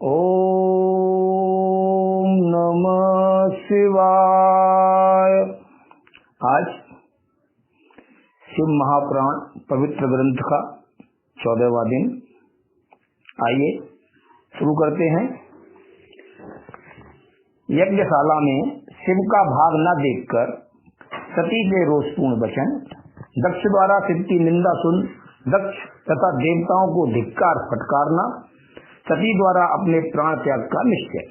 ओम नमः शिवाय। आज शिव महापुराण पवित्र ग्रंथ का 14वां दिन। आइए शुरू करते हैं। यज्ञशाला में शिव का भाग न देखकर सती के रोषपूर्ण वचन, दक्ष द्वारा शिव की निंदा सुन दक्ष तथा देवताओं को धिक्कार फटकारना, सती द्वारा अपने प्राण त्याग का निश्चय।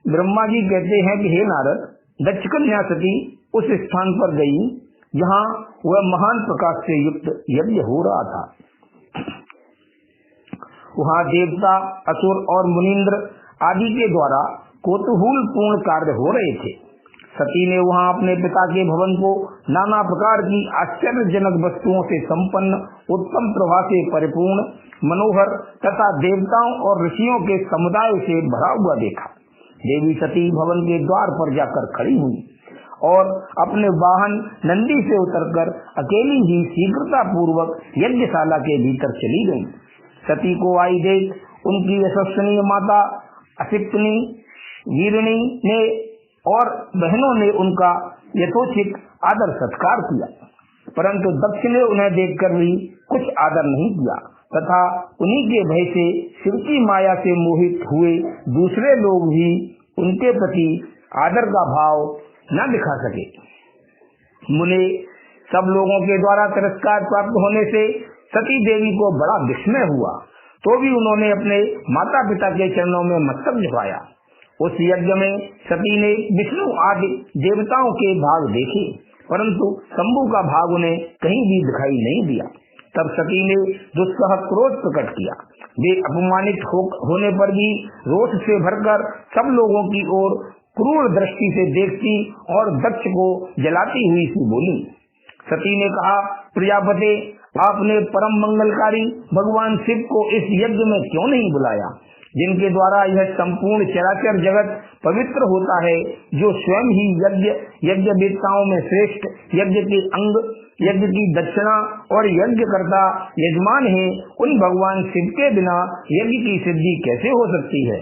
ब्रह्मा जी कहते हैं कि हे नारद, दक्ष कन्या सती उस स्थान पर गई जहाँ वह महान प्रकाश से युक्त यज्ञ हो रहा था। वहाँ देवता, असुर और मुनींद्र आदि के द्वारा कौतूहल पूर्ण कार्य हो रहे थे। सती ने वहाँ अपने पिता के भवन को नाना प्रकार की आश्चर्यजनक वस्तुओं से संपन्न, उत्तम प्रभा से परिपूर्ण, मनोहर तथा देवताओं और ऋषियों के समुदाय से भरा हुआ देखा। देवी सती भवन के द्वार पर जाकर खड़ी हुई और अपने वाहन नंदी से उतरकर अकेली ही शीघ्रता पूर्वक यज्ञशाला के भीतर चली गई। सती को आई देख उनकी यशस्विनी माता असिक्नी, वीरणी ने और बहनों ने उनका यथोचित आदर सत्कार किया, परंतु दक्ष ने उन्हें देखकर भी कुछ आदर नहीं किया तथा उन्हीं के भय से शिव की माया से मोहित हुए दूसरे लोग भी उनके प्रति आदर का भाव न दिखा सके। मुने सब लोगों के द्वारा तिरस्कार प्राप्त होने से सती देवी को बड़ा विस्मय हुआ, तो भी उन्होंने अपने माता पिता के चरणों में मस्तक झुकाया। उस यज्ञ में सती ने विष्णु आदि देवताओं के भाग देखे, परंतु शंभु का भाग उन्हें कहीं भी दिखाई नहीं दिया। तब सती ने दुस्सह क्रोध प्रकट किया। वे अपमानित होने पर भी रोष से भरकर सब लोगों की ओर क्रूर दृष्टि से देखती और दक्ष को जलाती हुई सी बोली। सती ने कहा, प्रजापते, आपने परम मंगलकारी भगवान शिव को इस यज्ञ में क्यों नहीं बुलाया, जिनके द्वारा यह संपूर्ण चराचर जगत पवित्र होता है, जो स्वयं ही यज्ञ वेदताओं में श्रेष्ठ, यज्ञ के अंग, यज्ञ की दक्षिणा और यज्ञ करता यजमान है। उन भगवान शिव के बिना यज्ञ की सिद्धि कैसे हो सकती है।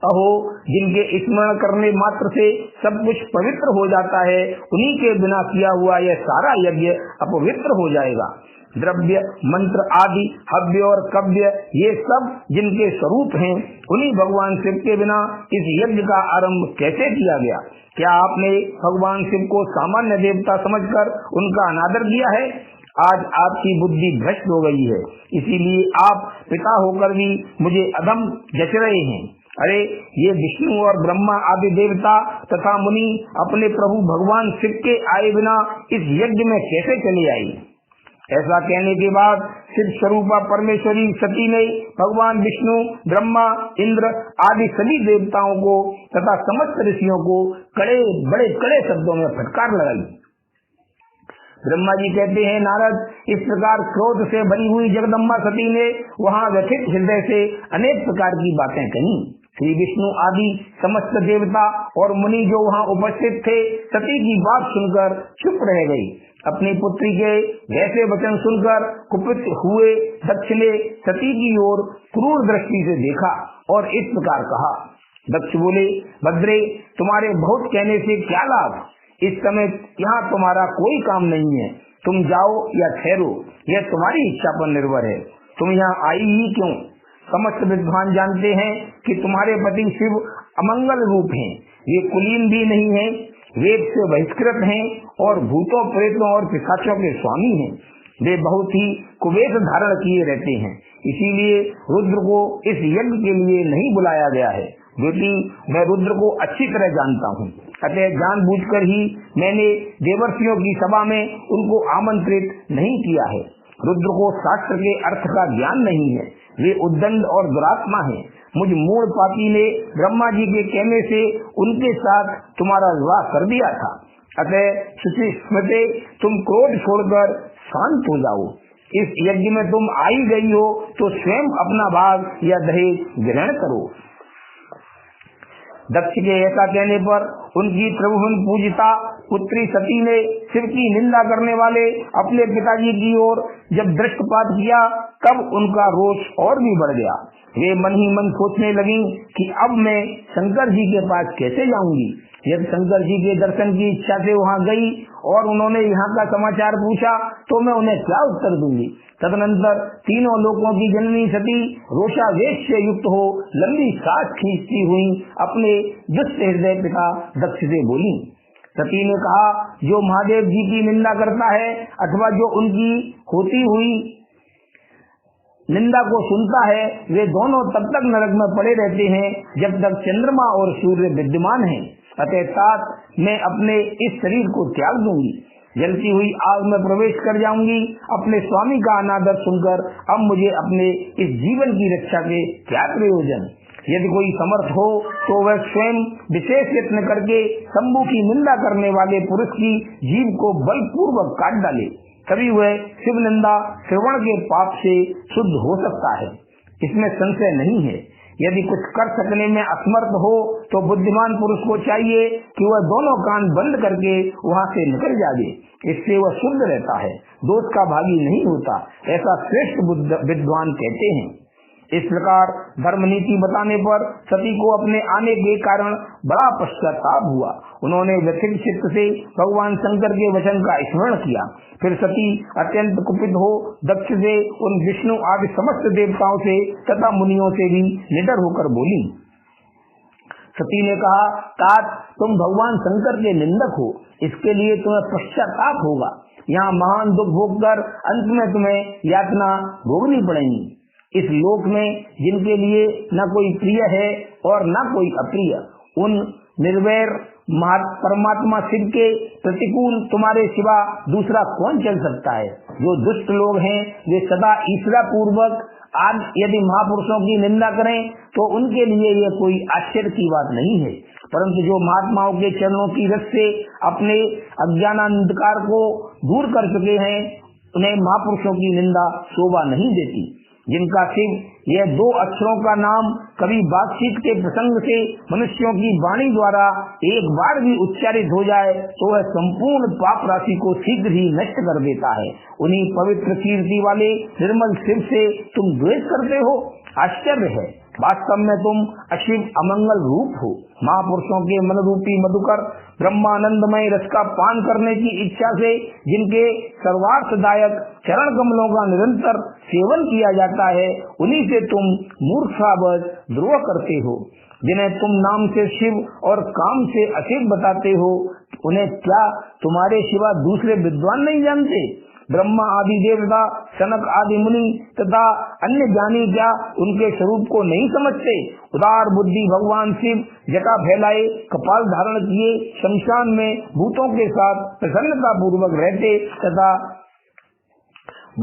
अहो, जिनके स्मरण करने मात्र से सब कुछ पवित्र हो जाता है, उन्हीं के बिना किया हुआ यह सारा यज्ञ अपवित्र हो जाएगा। द्रव्य, मंत्र आदि, हव्य और कव्य, ये सब जिनके स्वरूप हैं, उन्हीं भगवान शिव के बिना इस यज्ञ का आरंभ कैसे किया गया। क्या आपने भगवान शिव को सामान्य देवता समझकर उनका अनादर किया है। आज आपकी बुद्धि भ्रष्ट हो गई है, इसीलिए आप पिता होकर भी मुझे अधम जच रहे हैं। अरे, ये विष्णु और ब्रह्मा आदि देवता तथा मुनि अपने प्रभु भगवान शिव के आए बिना इस यज्ञ में कैसे चले आई। ऐसा कहने के बाद शिव स्वरूपा परमेश्वरी सती ने भगवान विष्णु, ब्रह्मा, इंद्र आदि सभी देवताओं को तथा समस्त ऋषियों को बड़े कड़े शब्दों में फटकार लगाई। ब्रह्मा जी कहते हैं, नारद, इस प्रकार क्रोध से भरी हुई जगदम्बा सती ने वहाँ व्यथित हृदय से अनेक प्रकार की बातें कही। श्री विष्णु आदि समस्त देवता और मुनि जो वहाँ उपस्थित थे, सती की बात सुनकर चुप रह गई। अपनी पुत्री के वैसे वचन सुनकर कुपित हुए दक्ष ने सती की ओर क्रूर दृष्टि से देखा और इस प्रकार कहा। दक्ष बोले, भद्रे, तुम्हारे बहुत कहने से क्या लाभ। इस समय यहाँ तुम्हारा कोई काम नहीं है, तुम जाओ या ठहरो, यह तुम्हारी इच्छा पर निर्भर है। तुम यहाँ आई ही क्यों। समस्त विद्वान जानते हैं कि तुम्हारे पति शिव अमंगल रूप हैं। वे कुलीन भी नहीं हैं, वेद से बहिष्कृत हैं और भूतों, प्रेतों और पिशाचों के स्वामी हैं। वे बहुत ही कुवेश धारण किए रहते हैं, इसीलिए रुद्र को इस यज्ञ के लिए नहीं बुलाया गया है। बेटी, मैं रुद्र को अच्छी तरह जानता हूँ, अतः जानबूझकर ही मैंने देवर्षियों की सभा में उनको आमंत्रित नहीं किया है। रुद्र को शास्त्र के अर्थ का ज्ञान नहीं है, वे उद्दंड और दुरात्मा हैं। मुझ मूढ़ पापी ने ब्रह्मा जी के कहने से उनके साथ तुम्हारा विवाह कर दिया था, अतः शुचि स्मृते, तुम क्रोध छोड़कर शांत हो जाओ। इस यज्ञ में तुम आई गई हो तो स्वयं अपना भाग या दहेज ग्रहण करो। दक्ष के ऐसा कहने पर उनकी त्रिभुवन पूजिता पुत्री सती ने शिव की निंदा करने वाले अपने पिताजी की ओर जब दृष्टिपात किया तब उनका रोष और भी बढ़ गया। वे मन ही मन सोचने लगी कि अब मैं शंकर जी के पास कैसे जाऊंगी। जब शंकर जी के दर्शन की इच्छा से वहां गई और उन्होंने यहाँ का समाचार पूछा तो मैं उन्हें क्या उत्तर दूंगी। तदनंतर तीनों लोकों की जननी सती रोषावेश से युक्त हो लंबी सांस खींचती हुई अपने दुष्ट हृदय पिता दक्ष से बोली। सती ने कहा, जो महादेव जी की निंदा करता है अथवा जो उनकी होती हुई निंदा को सुनता है वे दोनों तब तक नरक में पड़े रहते हैं जब तक चंद्रमा और सूर्य विद्यमान हैं। अतः तात मैं अपने इस शरीर को त्याग दूंगी, जलती हुई आग में प्रवेश कर जाऊंगी। अपने स्वामी का अनादर सुनकर अब मुझे अपने इस जीवन की रक्षा के क्या प्रयोजन। यदि कोई समर्थ हो तो वह स्वयं विशेष यत्न करके शंभु की निंदा करने वाले पुरुष की जीभ को बलपूर्वक काट डाले, तभी वह शिव निंदा श्रवण के पाप से शुद्ध हो सकता है, इसमें संशय नहीं है। यदि कुछ कर सकने में असमर्थ हो तो बुद्धिमान पुरुष को चाहिए कि वह दोनों कान बंद करके वहां से निकल जाए, इससे वह शुद्ध रहता है, दोष का भागी नहीं होता, ऐसा श्रेष्ठ विद्वान कहते हैं। इस प्रकार धर्म नीति बताने पर सती को अपने आने के कारण बड़ा पश्चाताप हुआ। उन्होंने व्यथित चित्त से भगवान शंकर के वचन का स्मरण किया। फिर सती अत्यंत कुपित हो दक्ष से, उन विष्णु आदि समस्त देवताओं से तथा मुनियों से भी निडर होकर बोली। सती ने कहा, तात तुम भगवान शंकर के निंदक हो, इसके लिए तुम्हें पश्चाताप होगा। यहाँ महान दुख भोगकर अंत में तुम्हें यातना भोगनी पड़ेगी। इस लोक में जिनके लिए न कोई प्रिय है और न कोई अप्रिय, उन निर्वैर परमात्मा शिव के प्रतिकूल तुम्हारे सिवा दूसरा कौन चल सकता है। जो दुष्ट लोग हैं वे सदा ईर्ष्या पूर्वक आज यदि महापुरुषों की निंदा करें तो उनके लिए यह कोई आश्चर्य की बात नहीं है, परंतु जो महात्माओं के चरणों की रस से अपने अज्ञानांधकार को दूर कर चुके हैं उन्हें महापुरुषों की निंदा शोभा नहीं देती। जिनका शिव यह दो अक्षरों का नाम कभी बातचीत के प्रसंग से मनुष्यों की वाणी द्वारा एक बार भी उच्चारित हो जाए तो वह संपूर्ण पाप राशि को शीघ्र ही नष्ट कर देता है। उन्हीं पवित्र कीर्ति वाले निर्मल शिव से तुम द्वेष करते हो, आश्चर्य है। वास्तव में तुम अशिव अमंगल रूप हो। महापुरुषों के मन रूपी मधुकर ब्रह्मानंदमय रस का पान करने की इच्छा से जिनके सर्वार्थदायक चरण कमलों का निरंतर सेवन किया जाता है, उन्हीं से तुम मूर्खावश द्रोह करते हो। जिन्हें तुम नाम से शिव और काम से अशिव बताते हो, उन्हें क्या तुम्हारे सिवा दूसरे विद्वान नहीं जानते? ब्रह्मा आदि देवता, सनक आदि मुनि तथा अन्य ज्ञानी क्या उनके स्वरूप को नहीं समझते? उदार बुद्धि भगवान शिव जटा फैलाए कपाल धारण किए शमशान में भूतों के साथ प्रसन्नता पूर्वक रहते तथा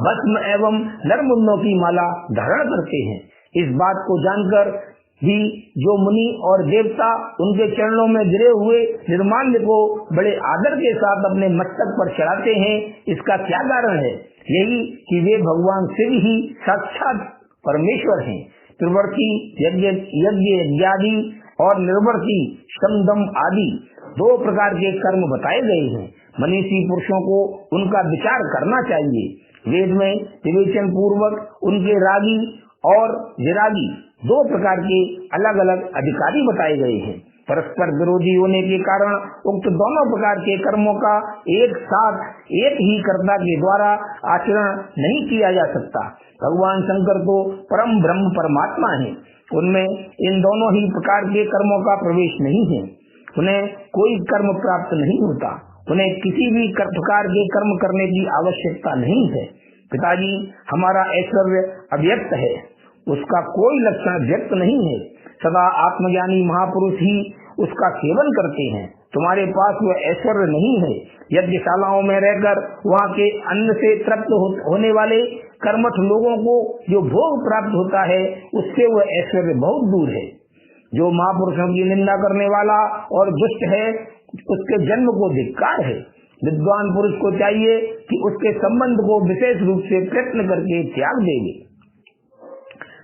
भस्म एवं नरमुंडों की माला धारण करते हैं। इस बात को जानकर भी जो मुनि और देवता उनके चरणों में गिरे हुए निर्माल्य को बड़े आदर के साथ अपने मस्तक पर चढ़ाते हैं, इसका क्या कारण है? यही कि वे भगवान शिव ही साक्षात परमेश्वर हैं। त्रिवर्ती यज्ञ यज्ञादि और निर्वर्ती समदम आदि दो प्रकार के कर्म बताए गए हैं। मनीषी पुरुषों को उनका विचार करना चाहिए। वेद में विवेचन पूर्वक उनके रागी और विरागी दो प्रकार के अलग अलग अधिकारी बताए गए हैं। परस्पर विरोधी होने के कारण उक्त दोनों प्रकार के कर्मों का एक साथ एक ही कर्ता के द्वारा आचरण नहीं किया जा सकता। भगवान शंकर तो परम ब्रह्म परमात्मा है, उनमें इन दोनों ही प्रकार के कर्मों का प्रवेश नहीं है। उन्हें कोई कर्म प्राप्त नहीं होता, उन्हें किसी भी प्रकार के कर्म करने की आवश्यकता नहीं है। पिताजी, हमारा ऐश्वर्य अव्यक्त है, उसका कोई लक्षण व्यक्त नहीं है। सदा आत्मज्ञानी महापुरुष ही उसका सेवन करते हैं। तुम्हारे पास वह ऐश्वर्य नहीं है। यज्ञशालाओं में रहकर वहाँ के अन्न से तृप्त होने वाले कर्मठ लोगों को जो भोग प्राप्त होता है उससे वह ऐश्वर्य बहुत दूर है। जो महापुरुषों की निंदा करने वाला और दुष्ट है उसके जन्म को धिक्कार है। विद्वान पुरुष को चाहिए कि उसके संबंध को विशेष रूप से प्रयत्न करके त्याग देवे।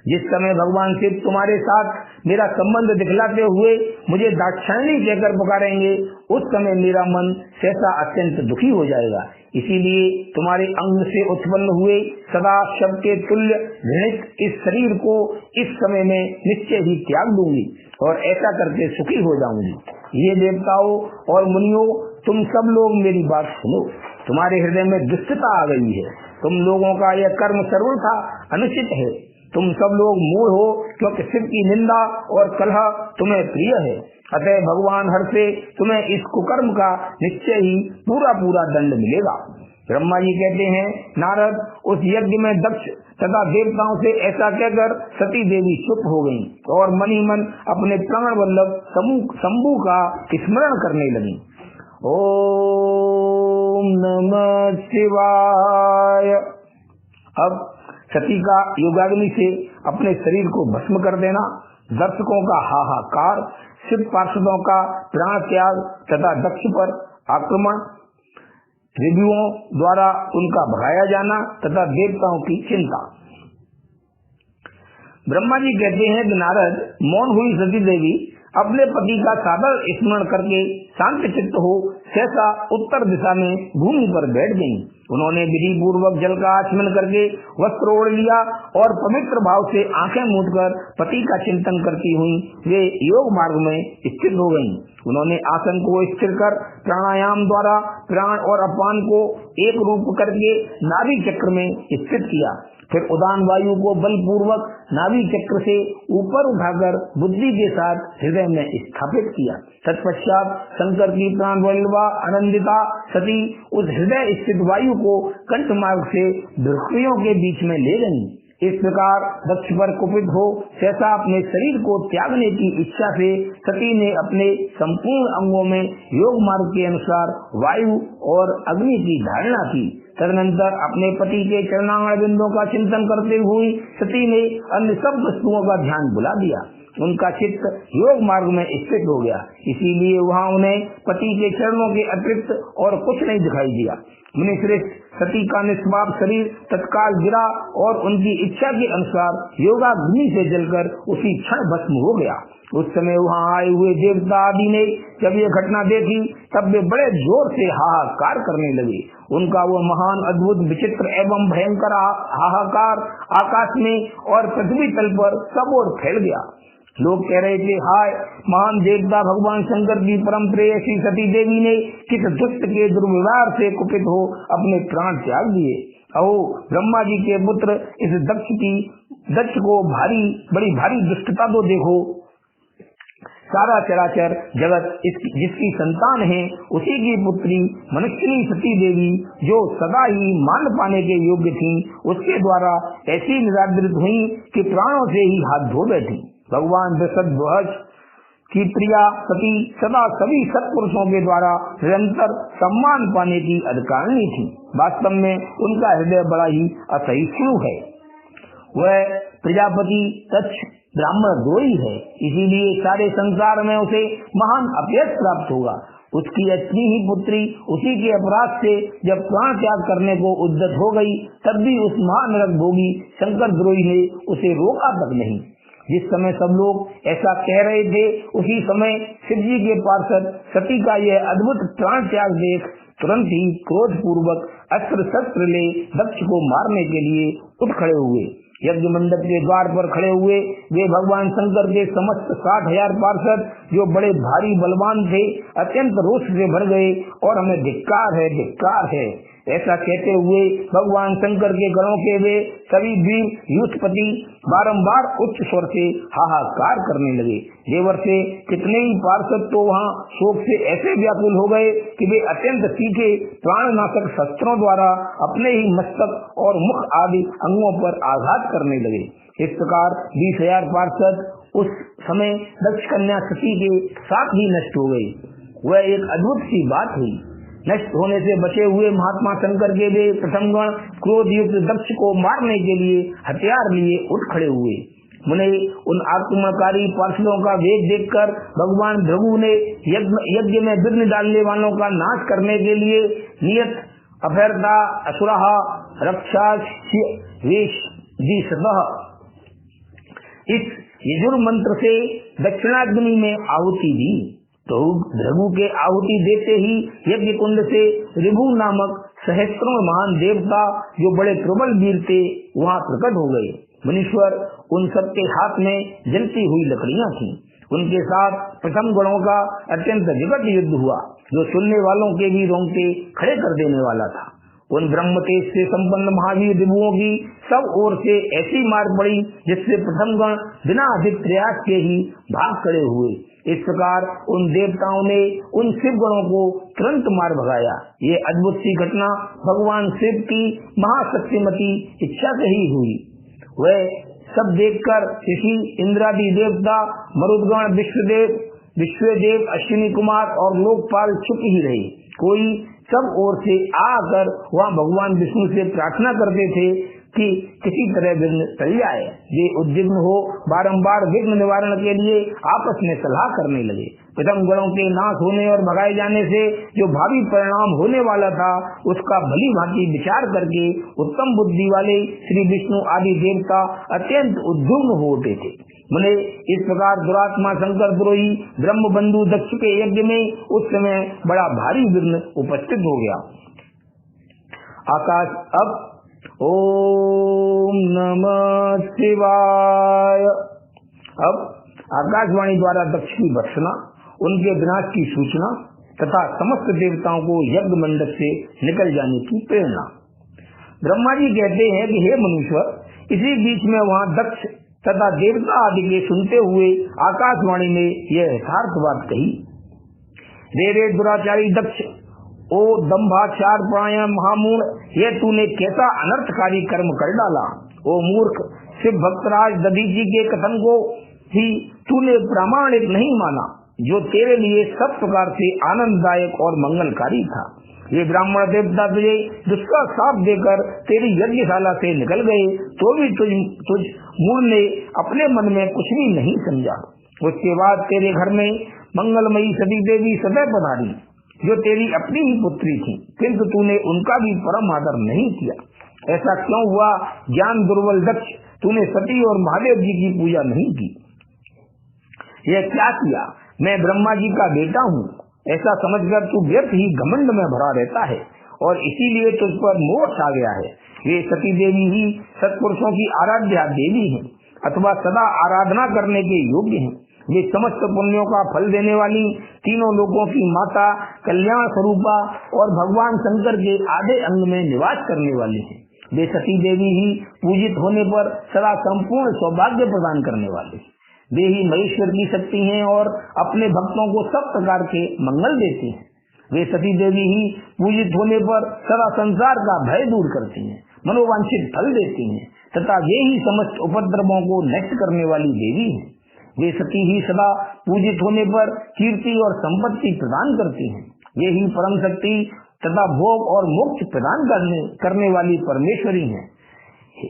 जिस समय भगवान शिव तुम्हारे साथ मेरा संबंध दिखलाते हुए मुझे दाक्षायणी कहकर पुकारेंगे, उस समय मेरा मन सहसा अत्यंत दुखी हो जाएगा। इसीलिए तुम्हारे अंग से उत्पन्न हुए सदा शव के तुल्य घृणित इस शरीर को इस समय में निश्चय ही त्याग दूंगी और ऐसा करके सुखी हो जाऊंगी। ये देवताओं और मुनियों, तुम सब लोग मेरी बात सुनो। तुम्हारे हृदय में दुष्टता आ गई है। तुम लोगों का यह कर्म सर्वथा अनुचित है। तुम सब लोग मूढ़ हो, क्योंकि शिव की निंदा और कलह तुम्हें प्रिय है। अतः भगवान हर से तुम्हें इस कुकर्म का निश्चय ही पूरा पूरा दंड मिलेगा। ब्रह्मा जी कहते हैं, नारद, उस यज्ञ में दक्ष तथा देवताओं से ऐसा कहकर सती देवी चुप हो गईं और मन ही मन अपने प्राण वल्लभ शंभु का स्मरण करने लगी। ओम नमः शिवाय। अब सती का योगाग्नि से अपने शरीर को भस्म कर देना, दर्शकों का हाहाकार, शिव पार्षदों का प्राण त्याग तथा दक्ष पर आक्रमण, ऋभुओं द्वारा उनका भगाया जाना तथा देवताओं की चिंता। ब्रह्मा जी कहते हैं कि नारद, मौन हुई सती देवी अपने पति का सादर स्मरण करके शांत चित्त हो सहसा उत्तर दिशा में भूमि पर बैठ गईं। उन्होंने विधि पूर्वक जल का आचमन करके वस्त्र ओढ़ लिया और पवित्र भाव से आंखें मूंदकर पति का चिंतन करती हुई वे योग मार्ग में स्थित हो गईं। उन्होंने आसन को स्थिर कर प्राणायाम द्वारा प्राण और अपान को एक रूप करके नाभि चक्र में स्थित किया। फिर उदान वायु को बलपूर्वक नाभि चक्र से ऊपर उठाकर बुद्धि के साथ हृदय में स्थापित किया। तत्पश्चात शंकर की प्राण वल्लभा आनंदिता सती उस हृदय स्थित वायु को कंठ मार्ग से भृकुटियों के बीच में ले गई। इस प्रकार दक्ष पर कुपित हो सहसा अपने शरीर को त्यागने की इच्छा से सती ने अपने संपूर्ण अंगों में योग मार्ग के अनुसार वायु और अग्नि की धारणा की। तदनंतर अपने पति के चरणांगण बिंदुओं का चिंतन करते हुए सती ने अन्य सब वस्तुओं का ध्यान भुला दिया। उनका चित्त योग मार्ग में स्थित हो गया, इसीलिए वहाँ उन्हें पति के चरणों के अतिरिक्त और कुछ नहीं दिखाई दिया। मुनिश्रेष्ठ, सती का निष्पाप शरीर तत्काल गिरा और उनकी इच्छा के अनुसार योगाग्नि से जलकर उसी क्षण भस्म हो गया। उस समय वहाँ आए हुए देवता आदि ने जब ये घटना देखी तब वे बड़े जोर से हाहाकार करने लगे। उनका वो महान अद्भुत विचित्र एवं भयंकर हाहाकार आकाश में और पृथ्वी तल पर सब ओर फैल गया। लोग कह रहे थे, हाय महान देवता भगवान शंकर की परम प्रेयसी सती देवी ने किस दुष्ट के दुर्व्यवहार से कुपित हो अपने प्राण त्याग दिए। अहो ब्रह्मा जी के पुत्र इस दक्ष को बड़ी भारी दुष्टता तो देखो। सारा चराचर जगत जिसकी संतान है उसी की पुत्री मनुष्यनी सती देवी जो सदा ही मान पाने के योग्य थी, उसके द्वारा ऐसी निरादृत हुई कि प्राणों से ही हाथ धो बैठी। भगवान वृषध्वज की प्रिया सती सदा सभी सत्पुरुषों के द्वारा निरंतर सम्मान पाने की अधिकारिणी थी। वास्तव में उनका हृदय बड़ा ही असहिष्णु है। वह प्रजापति दक्ष ब्राह्मण दो ही है, इसीलिए सारे संसार में उसे महान अपयश प्राप्त होगा। उसकी अपनी ही पुत्री उसी के अपराध से जब प्राण त्याग करने को उद्यत हो गई तब भी उस महानरक भोगी शंकर द्रोही ने उसे रोका तक नहीं। जिस समय सब लोग ऐसा कह रहे थे उसी समय शिव जी के पार्षद सती का यह अद्भुत प्राण त्याग देख तुरंत ही क्रोध पूर्वक अस्त्र शस्त्र ले दक्ष को मारने के लिए उठ खड़े हुए। यज्ञ मंडप के द्वार पर खड़े हुए वे भगवान शंकर के समस्त 60,000 पार्षद जो बड़े भारी बलवान थे अत्यंत रोष से भर गए और हमें धिक्कार है ऐसा कहते हुए भगवान शंकर के गणों के वे सभी वीर युद्धपति बारंबार उच्च स्वर से हाहाकार करने लगे। देवर से कितने ही पार्षद तो वहाँ शोक से ऐसे व्याकुल हो गए कि वे अत्यंत तीखे प्राणनाशक शस्त्रों द्वारा अपने ही मस्तक और मुख आदि अंगों पर आघात करने लगे। इस प्रकार 20,000 पार्षद उस समय दक्ष कन्या सती के साथ ही नष्ट हो गए। वह एक अद्भुत सी बात हुई। नष्ट होने से बचे हुए महात्मा शंकर के वे प्रथम गण क्रोध युक्त दक्ष को मारने के लिए हथियार लिए उठ खड़े हुए। मुने उन आक्रमणकारी पार्षदों का वेग देखकर भगवान भृगु ने यज्ञ में विघ्न डालने वालों का नाश करने के लिए नियत अभ्यर्था असुरः रक्षा इस यजुर मंत्र से दक्षिणाग्नि में आहुति दी तो भृगु के आहुति देते ही यज्ञ कुंड से ऋभु नामक सहस्त्रों महान देवता जो बड़े प्रबल वीर थे वहाँ प्रकट हो गए। मुनीश्वर, उन सबके हाथ में जलती हुई लकड़ियां थीं। उनके साथ प्रथम गणों का अत्यंत विकट युद्ध हुआ जो सुनने वालों के भी रोंगटे खड़े कर देने वाला था। उन ब्रह्म तेज से संपन्न महावीर विभुओं की सब ओर से ऐसी मार पड़ी जिससे प्रथम गण बिना अधिक प्रयास के ही भाग खड़े हुए। इस प्रकार उन देवताओं ने उन शिव गणों को तुरंत मार भगाया। ये अद्भुत सी घटना भगवान शिव की महाशक्तिमती इच्छा से ही हुई। वह सब देखकर ऋषि, इंद्रादि देवता, मरुदगण, विश्वदेव, अश्विनी कुमार और लोकपाल चुप ही रहे। कोई सब ओर से आकर वहाँ भगवान विष्णु से प्रार्थना करते थे कि किसी तरह विघ्न टल जाए। वे उद्विग्न हो बारंबार विघ्न निवारण के लिए आपस में सलाह करने लगे। प्रथम गणों के नाश होने और भगाए जाने से जो भावी परिणाम होने वाला था उसका भली भांति विचार करके उत्तम बुद्धि वाले श्री विष्णु आदि देवता अत्यंत उद्विग्न हो उठे थे। मुने इस प्रकार दुरात्मा शंकर द्रोही ब्रह्म बंधु दक्ष के यज्ञ में उस समय बड़ा भारी विघ्न उपस्थित हो गया। आकाश अब ओम नमः शिवाय। अब आकाशवाणी द्वारा दक्ष की भर्त्सना, उनके विनाश की सूचना तथा समस्त देवताओं को यज्ञ मंडप से निकल जाने की प्रेरणा। ब्रह्मा जी कहते हैं कि हे मनुष्य, इसी बीच में वहाँ दक्ष तथा देवता आदि के सुनते हुए आकाशवाणी में यह यथार्थ बात कही। रे दुराचारी दक्ष, ओ दंभाचार प्राणायाम महामूढ़, ये तूने कैसा अनर्थकारी कर्म कर डाला। ओ मूर्ख, शिव भक्तराज दधीची के कथन को भी तूने प्रामाणिक नहीं माना जो तेरे लिए सब प्रकार से आनंददायक और मंगलकारी था। ये ब्राह्मण देवता तुझे जिसका साथ देकर तेरी यज्ञशाला से निकल गए तो भी तुझ मूढ़ ने अपने मन में कुछ भी नहीं समझा। उसके बाद तेरे घर में मंगलमयी सती देवी सदैव पधारी जो तेरी अपनी ही पुत्री थी, किंतु तूने उनका भी परम आदर नहीं किया। ऐसा क्यों हुआ? ज्ञान दुर्बल दक्ष, तूने सती और महादेव जी की पूजा नहीं की। यह क्या किया? मैं ब्रह्मा जी का बेटा हूँ ऐसा समझकर तू व्यर्थ ही घमंड में भरा रहता है और इसीलिए तुझ पर मोह छा गया है। वे सती देवी ही सत्पुरुषों की आराध्या देवी हैं अथवा सदा आराधना करने के योग्य हैं। वे समस्त पुण्यों का फल देने वाली, तीनों लोकों की माता, कल्याण स्वरूपा और भगवान शंकर के आधे अंग में निवास करने वाली हैं। वे सती देवी ही पूजित होने पर सदा संपूर्ण सौभाग्य प्रदान करने वाले। वे ही महेश्वर की शक्ति हैं और अपने भक्तों को सब प्रकार के मंगल देती हैं। वे सती देवी ही पूजित होने पर सदा संसार का भय दूर करती हैं, मनोवांछित फल देती हैं तथा वे ही समस्त उपद्रवों को नष्ट करने वाली देवी हैं। वे सती ही सदा पूजित होने पर कीर्ति और संपत्ति प्रदान करती हैं। वे ही परम शक्ति तथा भोग और मोक्ष प्रदान करने वाली परमेश्वरी हैं।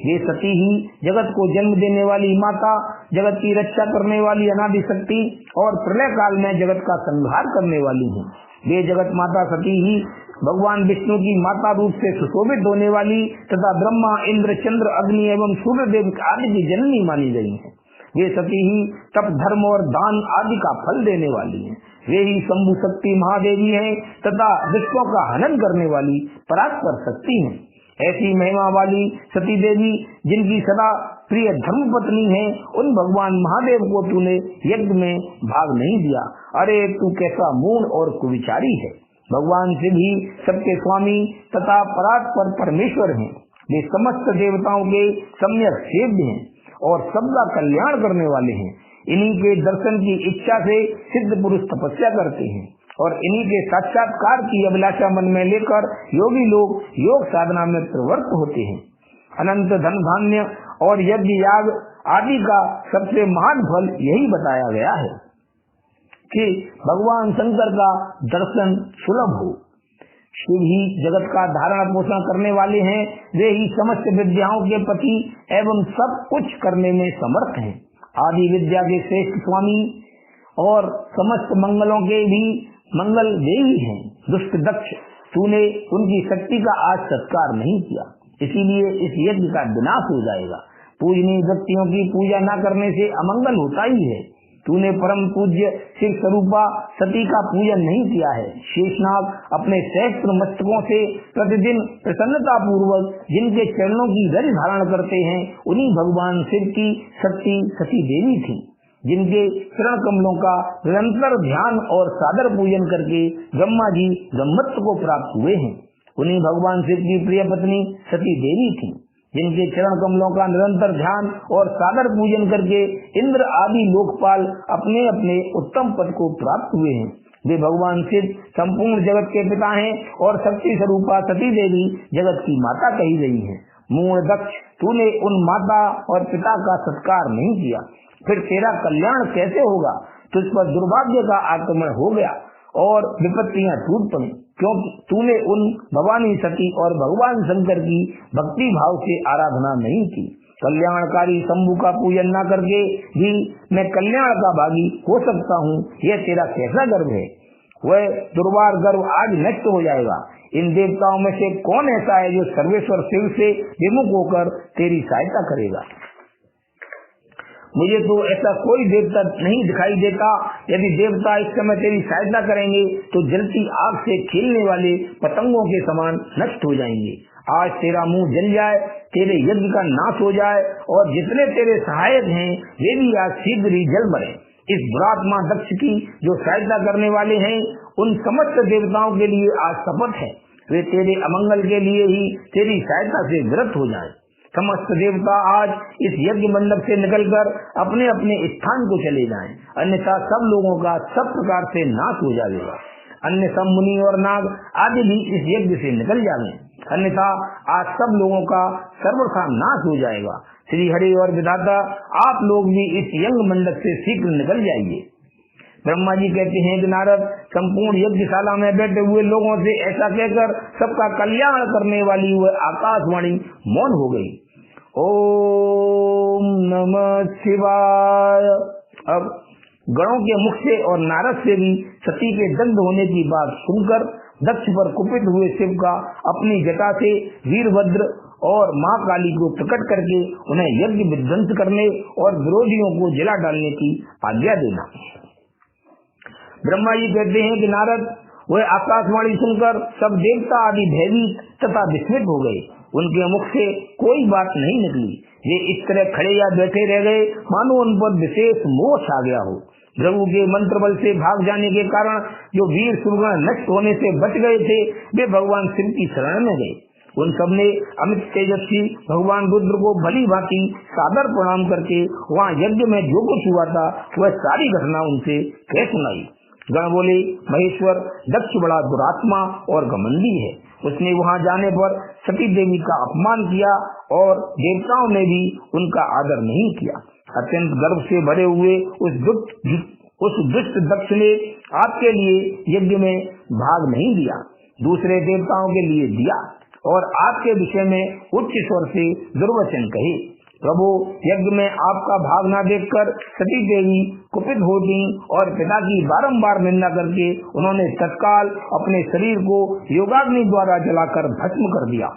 वे सती ही जगत को जन्म देने वाली माता, जगत की रक्षा करने वाली अनादि शक्ति और प्रलय काल में जगत का संहार करने वाली हैं। वे जगत माता सती ही भगवान विष्णु की माता रूप से सुशोभित होने वाली तथा ब्रह्मा, इंद्र, चंद्र, अग्नि एवं सूर्य देव आदि की जननी मानी गई हैं। वे सती ही तप, धर्म और दान आदि का फल देने वाली हैं। वे ही शंभु शक्ति महादेवी हैं तथा विश्वों का हनन करने वाली परात्पर शक्ति हैं। ऐसी महिमा वाली सती देवी जिनकी सदा प्रिय धर्म पत्नी है, उन भगवान महादेव को तूने यज्ञ में भाग नहीं दिया। अरे तू कैसा मूढ़ और कुविचारी है। भगवान शिव ही सबके स्वामी तथा परात्पर परमेश्वर हैं। वे समस्त देवताओं के सम्यक सेव्य हैं और सबका कल्याण करने वाले हैं। इन्हीं के दर्शन की इच्छा से सिद्ध पुरुष तपस्या करते हैं और इन्हीं के साक्षात्कार की अभिलाषा मन में लेकर योगी लोग योग साधना में प्रवृत्त होते हैं। अनंत धन धान्य और यज्ञ याग आदि का सबसे महान फल यही बताया गया है कि भगवान शंकर का दर्शन सुलभ हो। शिव ही जगत का धारण पोषण करने वाले हैं। वे ही समस्त विद्याओं के पति एवं सब कुछ करने में समर्थ हैं। आदि विद्या के श्रेष्ठ स्वामी और समस्त मंगलों के भी मंगल वे ही हैं। दुष्ट दक्ष, तूने उनकी शक्ति का आज सत्कार नहीं किया, इसीलिए इस यज्ञ का विनाश हो जाएगा। पूजनीय व्यक्तियों की पूजा न करने से अमंगल होता ही है। तूने परम पूज्य शिव स्वरूपा सती का पूजन नहीं किया है। शेषनाग अपने सहस्त्र मस्तकों से प्रतिदिन प्रसन्नता पूर्वक जिनके चरणों की रज धारण करते हैं, उन्हीं भगवान शिव की शक्ति सती देवी थी, जिनके चरण कमलों का निरंतर ध्यान और सादर पूजन करके ब्रह्मा जी ब्रह्मत्व को प्राप्त हुए हैं। उन्हीं भगवान शिव की प्रिय पत्नी सती देवी थी, जिनके चरण कमलों का निरंतर ध्यान और सादर पूजन करके इंद्र आदि लोकपाल अपने अपने उत्तम पद को प्राप्त हुए हैं। वे भगवान शिव संपूर्ण जगत के पिता हैं और शक्ति स्वरूपा सती देवी जगत की माता कही गई हैं। मूढ़ दक्ष, तूने उन माता और पिता का सत्कार नहीं किया, फिर तेरा कल्याण कैसे होगा? तुझ पर दुर्भाग्य का आक्रमण हो गया और विपत्तियां टूट पड़ी, क्योंकि तूने उन भवानी सती और भगवान शंकर की भक्ति भाव से आराधना नहीं की। कल्याणकारी शंभु का पूजन न करके भी मैं कल्याण का भागी हो सकता हूँ, यह तेरा कैसा गर्व है? वह दुर्वार गर्व आज नष्ट हो जाएगा। इन देवताओं में से कौन ऐसा है जो सर्वेश्वर शिव से विमुख होकर तेरी सहायता करेगा? मुझे तो ऐसा कोई देवता नहीं दिखाई देता। यदि देवता इस समय तेरी सहायता करेंगे तो जलती आग से खेलने वाले पतंगों के समान नष्ट हो जाएंगे। आज तेरा मुंह जल जाए, तेरे यज्ञ का नाश हो जाए और जितने तेरे सहायक हैं वे भी आज शीघ्र ही जल मरे। इस दुरात्मा दक्ष की जो सहायता करने वाले हैं, उन समस्त देवताओं के लिए आज शपथ है, वे तेरे अमंगल के लिए ही तेरी सहायता से विरत हो जाएं। समस्त देवता आज इस यज्ञ मंडप से निकलकर अपने अपने स्थान को चले जाएं, अन्यथा सब लोगों का सब प्रकार से नाश हो जाएगा। अन्य सब मुनि और नाग आदि भी इस यज्ञ से निकल जाएंगे, अन्यथा आज सब लोगों का सर्वथा नाश हो जाएगा। श्री हरि और विधाता, आप लोग भी इस यज्ञ मंडप से शीघ्र निकल जाइए। ब्रह्मा जी कहते हैं कि नारद, संपूर्ण यज्ञशाला में बैठे हुए लोगों से ऐसा कहकर सबका कल्याण करने वाली वह आकाशवाणी मौन हो गई। ओम नमः शिवाय। अब गणों के मुख से और नारद से भी सती के दग्ध होने की बात सुनकर दक्ष पर कुपित हुए शिव का अपनी जटा से वीरभद्र और माँ काली को प्रकट करके उन्हें यज्ञ विध्वंस करने और विरोधियों को जला डालने की आज्ञा देना। ब्रह्मा जी कहते हैं कि नारद, वह आकाशवाणी सुनकर सब देवता आदि भयभीत तथा विस्मित हो गए। उनके मुख से कोई बात नहीं निकली। वे इस तरह खड़े या बैठे रह गए मानो उन पर विशेष मोह छा गया हो। भृगु के मंत्र बल से भाग जाने के कारण जो वीर सुरगण नष्ट होने से बच गए थे, वे भगवान शिव की शरण में गए। उन सब ने अमित तेजस्वी भगवान रुद्र को भली भांति सादर प्रणाम करके वहाँ यज्ञ में जो कुछ हुआ था वह सारी घटना उनसे कह सुनाई। गण बोले, महेश्वर, दक्ष बड़ा दुरात्मा और घमंडी है। उसने वहाँ जाने पर सती देवी का अपमान किया और देवताओं ने भी उनका आदर नहीं किया। अत्यंत गर्व से भरे हुए उस दुष्ट दक्ष ने आपके लिए यज्ञ में भाग नहीं दिया, दूसरे देवताओं के लिए दिया और आपके विषय में उच्च स्वर से दुर्वचन कहे। प्रभु, यज्ञ में आपका भाग न देखकर सती देवी कुपित होती और पिता की बारंबार निंदा करके उन्होंने तत्काल अपने शरीर को योगाग्नि द्वारा जलाकर भस्म कर दिया।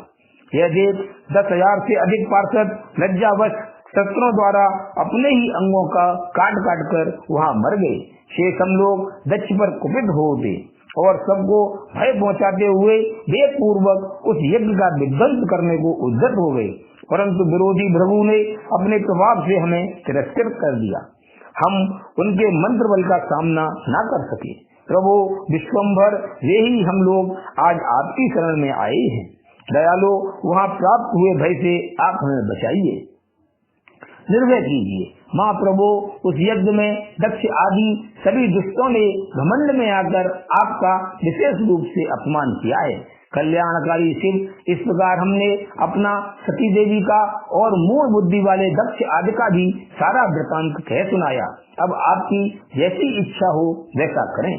यह देख 10,000 से अधिक पार्षद लज्जावश शस्त्रों द्वारा अपने ही अंगों का काट काट कर वहाँ मर गए। शेष हम लोग दक्ष पर कुपित हो उठे और सबको भय पहुंचाते हुए वेगपूर्वक उस यज्ञ का विध्वंस करने को उद्यत हो गए, परंतु विरोधी भृगु ने अपने प्रभाव से हमें तिरस्कृत कर दिया। हम उनके मंत्र बल का सामना न कर सके। प्रभु विश्वम्भर, वे ही हम लोग आज आपकी शरण में आए हैं। दयालो, वहाँ प्राप्त हुए भय से आप हमें बचाइए, निर्भय कीजिए। महाप्रभु, उस यज्ञ में दक्ष आदि सभी दुष्टों ने घमंड में आकर आपका विशेष रूप से अपमान किया है। कल्याणकारी शिव, इस प्रकार हमने अपना सती देवी का और मूल बुद्धि वाले दक्ष आदि का भी सारा वृतांत कह सुनाया। अब आपकी जैसी इच्छा हो वैसा करें।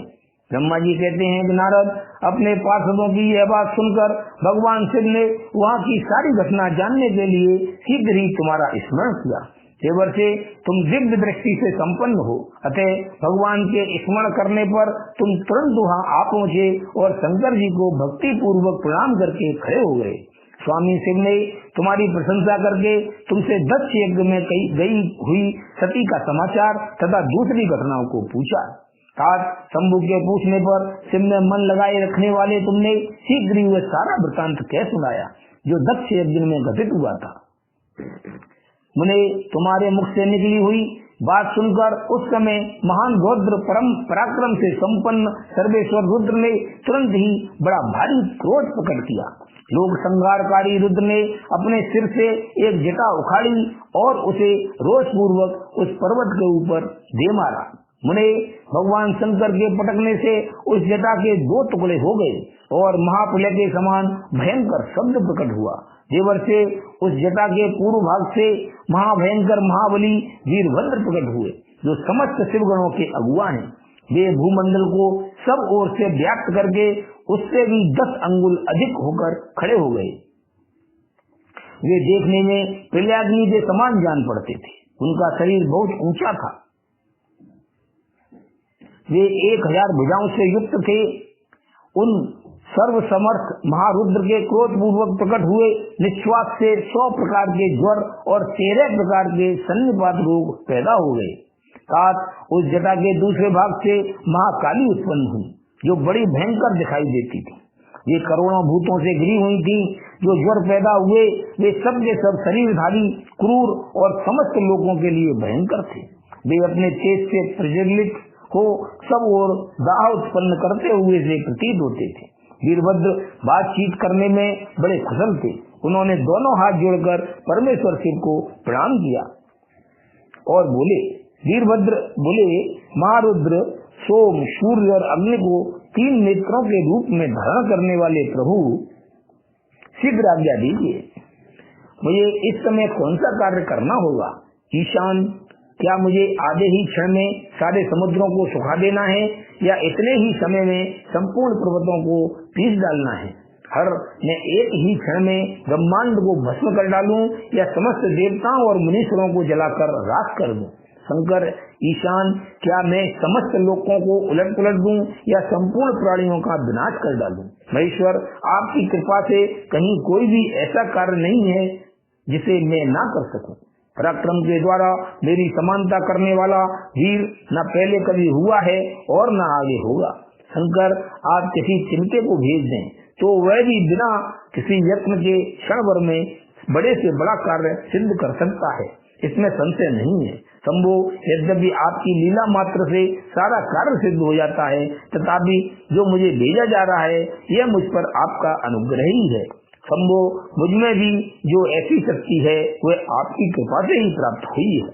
ब्रह्मा जी कहते हैं कि नारद, अपने पार्षदों की यह बात सुनकर भगवान शिव ने वहाँ की सारी घटना जानने के लिए शीघ्र ही तुम्हारा स्मरण किया। केवल से तुम दिव्य दृष्टि से संपन्न हो, अतः भगवान के स्मरण करने पर तुम तुरंत वहाँ आ पहुँचे और शंकर जी को भक्ति पूर्वक प्रणाम करके खड़े हो गए। स्वामी शिव ने तुम्हारी प्रशंसा करके तुमसे दक्ष यज्ञ में गई हुई सती का समाचार तथा दूसरी घटनाओं को पूछा। तात शंभु के पूछने पर शिव ने मन लगाए रखने वाले तुमने शीघ्र ही वह सारा वृतांत कह सुनाया जो दक्ष यज्ञ में घटित हुआ था। मुने तुम्हारे मुख से निकली हुई बात सुनकर उस समय महान रौद्र परम पराक्रम से संपन्न सर्वेश्वर रुद्र ने तुरंत ही बड़ा भारी क्रोध प्रकट किया। लोक संहारकारी रुद्र ने अपने सिर से एक जटा उखाड़ी और उसे रोष पूर्वक उस पर्वत के ऊपर दे मारा। मुने भगवान शंकर के पटकने से उस जटा के 2 टुकड़े हो गए और महाप्रलय के समान भयंकर शब्द प्रकट हुआ। देवर से उस जटा के पूर्व भाग से महाभयंकर महाबली वीरभद्र प्रकट हुए जो समस्त शिवगणों के अगुआ हैं। वे भूमंडल को सब ओर से व्याप्त करके उससे भी 10 अंगुल अधिक होकर खड़े हो गए। वे देखने में प्रयाग्नि के समान जान पड़ते थे। उनका शरीर बहुत ऊंचा था। वे 1000 भुजाओं से युक्त थे। उन सर्वसमर्थ महारुद्र के क्रोध पूर्वक प्रकट हुए निश्वास से 100 प्रकार के ज्वर और 13 प्रकार के सन्निपात रोग पैदा हो गए। साथ उस जटा के दूसरे भाग से महाकाली उत्पन्न हुई जो बड़ी भयंकर दिखाई देती थी। ये करोड़ों भूतों से घिरी हुई थी। जो ज्वर पैदा हुए वे सब के सब शरीरधारी क्रूर और समस्त लोगों के लिए भयंकर थे। वे अपने तेज से प्रज्वलित हो सब और दाह उत्पन्न करते हुए से प्रतीत होते थे। वीरभद्र बातचीत करने में बड़े कुशल थे। उन्होंने दोनों हाथ जोड़कर परमेश्वर शिव को प्रणाम किया और बोले, वीरभद्र बोले, महारुद्र सोम सूर्य और अग्नि को 3 नेत्रों के रूप में धारण करने वाले प्रभु शीघ्र आज्ञा दीजिए। मुझे इस समय कौन सा कार्य करना होगा? ईशान, क्या मुझे आधे ही क्षण में सारे समुद्रों को सुखा देना है या इतने ही समय में संपूर्ण पर्वतों को पीस डालना है? हर मैं एक ही क्षण में ब्रह्मांड को भस्म कर डालूं या समस्त देवताओं और मुनीश्वरों को जलाकर राख कर दूं? शंकर, ईशान, क्या मैं समस्त लोकों को उलट पुलट दूं या संपूर्ण प्राणियों का विनाश कर डालूं? महेश्वर, आपकी कृपा से कहीं कोई भी ऐसा कार्य नहीं है जिसे मैं ना कर सकूं। पराक्रम के द्वारा मेरी समानता करने वाला वीर न पहले कभी हुआ है और न आगे होगा। शंकर, आप किसी चिमटे को भेज दें तो वह भी बिना किसी यत्न के क्षण भर में बड़े से बड़ा कार्य सिद्ध कर सकता है, इसमें संशय नहीं है। शंभो, यद्यपि आपकी लीला मात्र से सारा कार्य सिद्ध हो जाता है, तथापि जो मुझे भेजा जा रहा है यह मुझ पर आपका अनुग्रह ही है। शंभो, मुझमें भी जो ऐसी शक्ति है वह आपकी कृपा से ही प्राप्त हुई है।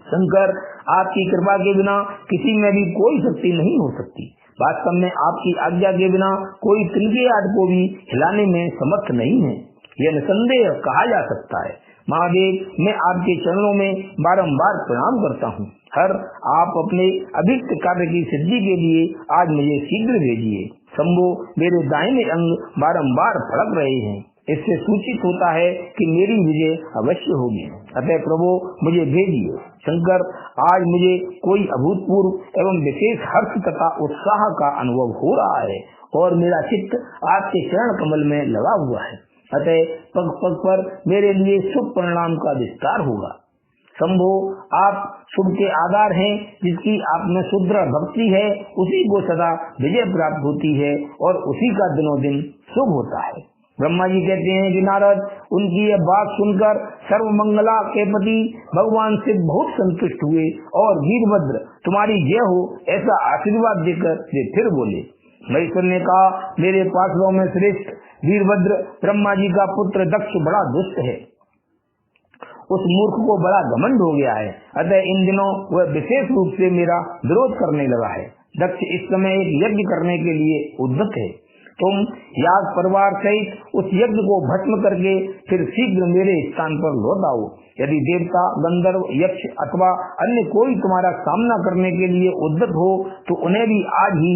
शंकर, आपकी कृपा के बिना किसी में भी कोई शक्ति नहीं हो सकती। वास्तव में आपकी आज्ञा के बिना कोई तिनके आदि को भी हिलाने में समर्थ नहीं है, यह निसंदेह कहा जा सकता है। महादेव, मैं आपके चरणों में बारंबार प्रणाम करता हूँ। हर आप अपने अभिष्ट कार्य की सिद्धि के लिए आज मुझे शीघ्र भेजिए। शंभो, मेरे दाहिने अंग बारंबार फड़क रहे हैं, इससे सूचित होता है कि मेरी विजय अवश्य होगी। अतः प्रभु, मुझे भेजिए। शंकर, आज मुझे कोई अभूतपूर्व एवं विशेष हर्ष तथा उत्साह का अनुभव हो रहा है और मेरा चित्त आपके चरण कमल में लगा हुआ है। अतः पग पग पर मेरे लिए शुभ परिणाम का विस्तार होगा। शंभो, आप शुभ के आधार हैं। जिसकी आप में शुद्र भक्ति है उसी को सदा विजय प्राप्त होती है और उसी का दिनों दिन शुभ होता है। ब्रह्मा जी कहते हैं कि नारद, उनकी यह बात सुनकर सर्वमंगला के पति भगवान शिव बहुत संतुष्ट हुए और वीरभद्र तुम्हारी जय हो ऐसा आशीर्वाद देकर वे फिर बोले। महेश्वर ने कहा, मेरे पार्षदों में श्रेष्ठ वीरभद्र ब्रह्मा जी का पुत्र दक्ष बड़ा दुष्ट है। उस मूर्ख को बड़ा घमंड हो गया है, अतः इन दिनों वह विशेष रूप से मेरा विरोध करने लगा है। दक्ष इस समय एक यज्ञ करने के लिए उद्यत है। तुम याग परिवार सहित उस यज्ञ को भस्म करके फिर शीघ्र मेरे स्थान पर लौट आओ। यदि देवता, गंधर्व, यक्ष अथवा अन्य कोई तुम्हारा सामना करने के लिए उद्यत हो तो उन्हें भी आज ही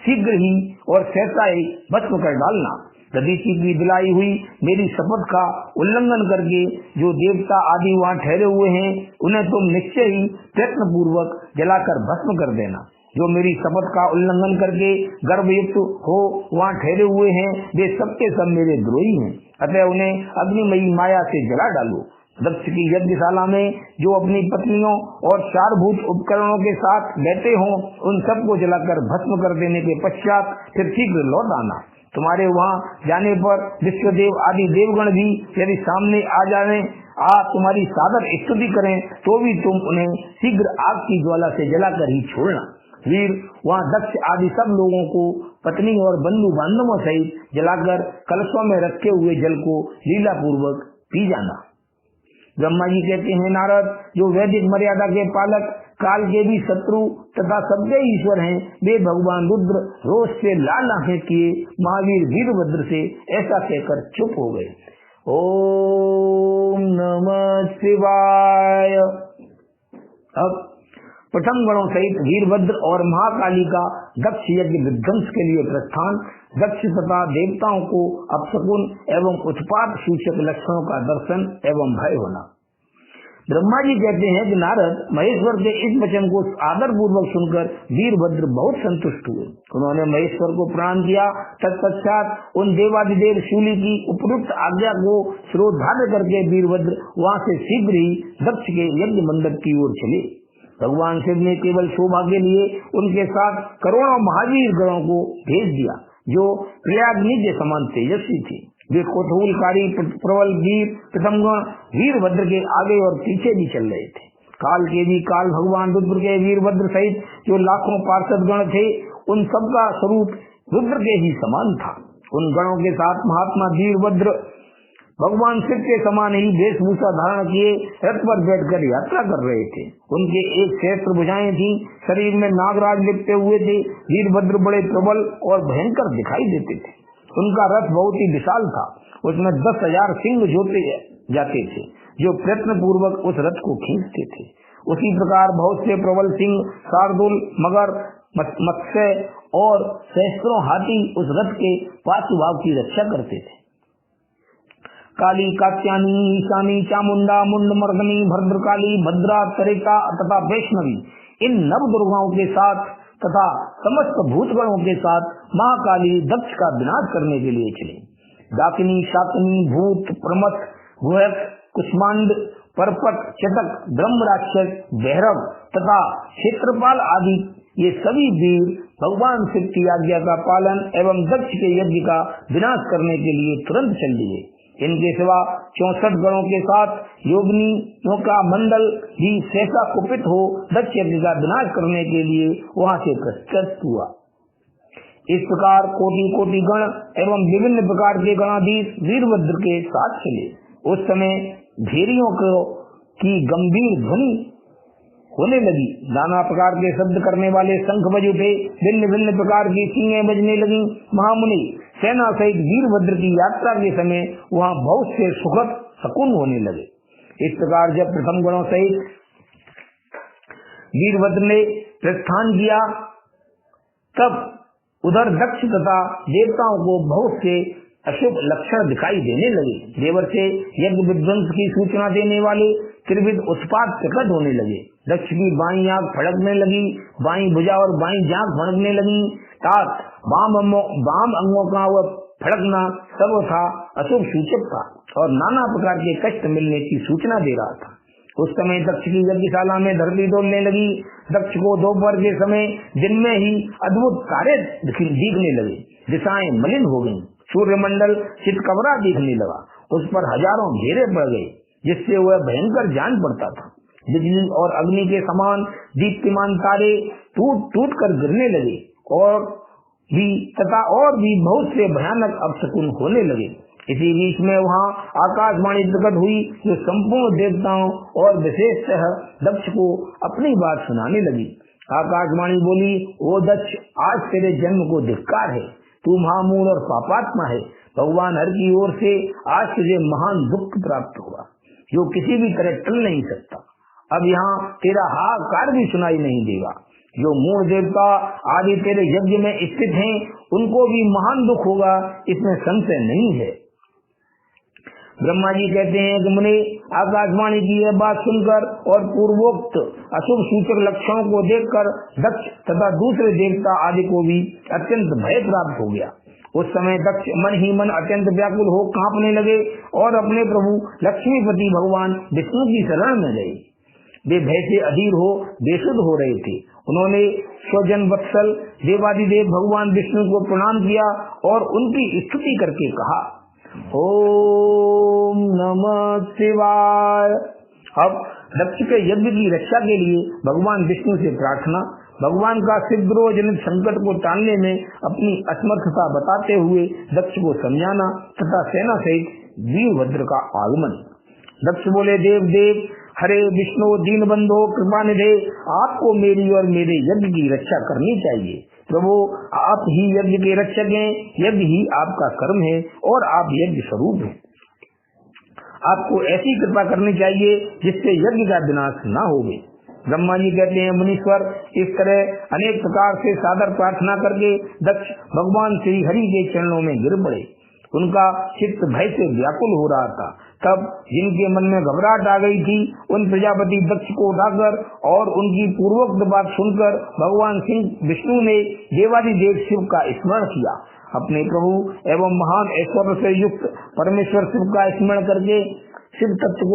शीघ्र ही और सहसा ही भस्म कर डालना। दधीचि की दिलाई हुई मेरी शपथ का उल्लंघन करके जो देवता आदि वहाँ ठहरे हुए हैं उन्हें तुम निश्चय ही प्रयत्न पूर्वक जलाकर भस्म कर देना। जो मेरी शपथ का उल्लंघन करके गर्भयुक्त हो वहाँ ठहरे हुए हैं, वे सबके सब मेरे द्रोही हैं। अतः उन्हें अग्निमयी माया से जला डालो। दक्ष की यज्ञशाला में जो अपनी पत्नियों और सारभूत उपकरणों के साथ बैठे हों, उन सबको जलाकर भस्म कर देने के पश्चात फिर शीघ्र लौट आना। तुम्हारे वहाँ जाने पर विश्वदेव आदि देवगण भी यदि सामने आ तुम्हारी सादर स्तुति करें, तो भी तुम उन्हें शीघ्र आग की ज्वाला से जलाकर ही छोड़ना। वीर वहाँ दक्ष आदि सब लोगों को पत्नी और बंधु बांधवों सहित जलाकर कलशों में रखे हुए जल को लीला पूर्वक पी जाना। ब्रह्मा जी कहते हैं, नारद, जो वैदिक मर्यादा के पालक, काल के भी शत्रु तथा सबके ईश्वर हैं, वे भगवान रुद्र रोष से लाल आंखें किए महावीर वीरभद्र से ऐसा कहकर चुप हो गए। ओम नमः शिवाय। अब प्रथम गणों सहित वीरभद्र और महाकाली का दक्ष यज्ञ विध्वंस के लिए प्रस्थान। दक्ष तथा देवताओं को अपशकुन एवं उत्पात सूचक लक्षणों का दर्शन एवं भय होना। ब्रह्मा जी कहते हैं कि नारद, महेश्वर के इस वचन को आदर पूर्वक सुनकर वीरभद्र बहुत संतुष्ट हुए। उन्होंने महेश्वर को प्रणाम किया। तत्पश्चात उन देवादिदेव शूली की उपयुक्त आज्ञा को श्रोधार्य करके वीरभद्र वहाँ से शीघ्र ही दक्ष के यज्ञ मंडप की ओर चले। भगवान शिव ने केवल शोभा के लिए उनके साथ करोड़ों महावीर गणों को भेज दिया, जो प्रयाग्नि के समान तेजस्वी थे। वे कोतूहलकारी प्रबल वीर प्रथमगण वीरभद्र के आगे और पीछे भी चल रहे थे। काल के भी काल भगवान रुद्र के वीरभद्र सहित जो लाखों पार्षद गण थे, उन सबका स्वरूप रुद्र के ही समान था। उन गणों के साथ महात्मा वीरभद्र भगवान शिव के समान ही वेशभूषा धारण किए रथ पर बैठकर यात्रा कर रहे थे। उनके एक सहस्त्र भुजाएं थी, शरीर में नागराज लिपटे हुए थे। वीरभद्र बड़े प्रबल और भयंकर दिखाई देते थे। उनका रथ बहुत ही विशाल था, उसमें 10,000 सिंह जोते जाते थे, जो प्रयत्न पूर्वक उस रथ को खींचते थे। उसी प्रकार बहुत से प्रबल सिंह, शार्दुल, मगर, मत्स्य और सहस्त्रों हाथी उस रथ के पार्श्वभाग की रक्षा करते थे। काली, कात्यायनी, ईशानी, चामुंडा, मुंडमर्दनी, भद्रकाली, भद्रा, तरिका तथा वैष्णवी, इन नव दुर्गाओं के साथ तथा समस्त भूतगणों के साथ महाकाली दक्ष का विनाश करने के लिए चली। डाकिनी, शाकिनी, भूत, प्रमथ, गुहक, कुष्मांड, परपट, चटक, ब्रह्म राक्षस, भैरव तथा क्षेत्रपाल आदि ये सभी वीर भगवान शिव की आज्ञा का पालन एवं दक्ष के यज्ञ का विनाश करने के लिए तुरंत चल दिए। इनके सिवा 64 गणों के साथ योगिनियों का मंडल भी सहसा कुपित हो दक्ष यज्ञ का विनाश करने के लिए वहाँ से प्रस्थान हुआ। इस प्रकार कोटि कोटि गण एवं विभिन्न प्रकार के गणाधीश वीरभद्र के साथ चले। उस समय भेड़ियों की गंभीर ध्वनि होने लगी, नाना प्रकार के शब्द करने वाले शंख बज उठे, भिन्न भिन्न प्रकार की सींगें बजने लगी। महामुनि सेना सहित वीरभद्र की यात्रा के समय वहाँ बहुत से सुखद शकुन होने लगे। इस प्रकार जब प्रथम गणों सहित वीरभद्र ने प्रस्थान किया, तब उधर दक्ष तथा देवताओं को बहुत से अशुभ लक्षण दिखाई देने लगे। देवर से यज्ञ विध्वंस की सूचना देने वाले त्रिविध उत्पात प्रकट होने लगे। दक्ष की बाईं आंख फड़कने लगी, बाईं भुजा और बाईं जांघ फड़कने लगी। तात वाम अंगों का वह फड़कना सब था अशुभ सूचक था और नाना प्रकार के कष्ट मिलने की सूचना दे रहा था। उस समय दक्ष की यज्ञशाला में धरती डोलने लगी। दक्ष को दोपहर के समय दिन में ही अद्भुत तारे दिखने लगे, दिशाएं मलिन हो गईं, सूर्यमंडल चितकबरा दिखने लगा, उस पर हजारों घेरे पड़ गए, जिससे वह भयंकर जान पड़ता था। बिजली और अग्नि के समान दीप्तिमान तारे टूट टूट कर गिरने लगे और भी बहुत से भयानक अपशकुन होने लगे। इसी बीच में वहाँ आकाशवाणी प्रकट हुई, जो संपूर्ण देवताओं और विशेषतः दक्ष को अपनी बात सुनाने लगी। आकाशवाणी बोली, ओ दक्ष, आज तेरे जन्म को धिक्कार है, तू महामूल और पापात्मा है। भगवान हर की ओर से आज तुझे महान दुख प्राप्त हुआ, जो किसी भी तरह टल नहीं सकता। अब यहाँ तेरा हाहाकार भी सुनाई नहीं देगा। जो मूल देवता आदि तेरे यज्ञ में स्थित हैं, उनको भी महान दुख होगा, इसमें संशय नहीं है। ब्रह्मा जी कहते हैं कि मुने, आकाशवाणी की यह बात सुनकर और पूर्वोक्त अशुभ सूचक लक्षणों को देखकर दक्ष तथा दूसरे देवता आदि को भी अत्यंत भय प्राप्त हो गया। उस समय दक्ष मन ही मन अत्यंत व्याकुल हो कांपने लगे और अपने प्रभु लक्ष्मीपति भगवान विष्णु की शरण में गए। वे भय से अधीर हो बेसुध हो रहे थे। उन्होंने स्वजन वत्सल देवादिदेव भगवान विष्णु को प्रणाम किया और उनकी स्तुति करके कहा, ओम नमः शिवाय। अब दक्ष के यज्ञ की रक्षा के लिए भगवान विष्णु से प्रार्थना। भगवान का सिद्धरोह जनित संकट को टालने में अपनी असमर्थता बताते हुए दक्ष को समझाना तथा सेना सहित वीरभद्र का आगमन। दक्ष बोले, देव देव हरे विष्णु दीन बंधो कृपा निधे, आपको मेरी और मेरे यज्ञ की रक्षा करनी चाहिए। प्रभु, आप ही यज्ञ के रक्षक हैं, यज्ञ ही आपका कर्म है और आप यज्ञ स्वरूप हैं। आपको ऐसी कृपा करनी चाहिए जिससे यज्ञ का विनाश न होवे। ब्रह्मा जी कहते हैं, मुनीश्वर, इस तरह अनेक प्रकार से सादर प्रार्थना करके दक्ष भगवान श्री हरि के चरणों में गिर पड़े। उनका चित्त भय से व्याकुल हो रहा था। तब जिनके मन में घबराहट आ गई थी, उन प्रजापति दक्ष को उठाकर और उनकी पूर्वोक्त बात सुनकर भगवान सिंह विष्णु ने देवादिदेव शिव का स्मरण किया। अपने प्रभु एवं महान ऐश्वर्य से युक्त परमेश्वर शिव का स्मरण करके शिव तत्व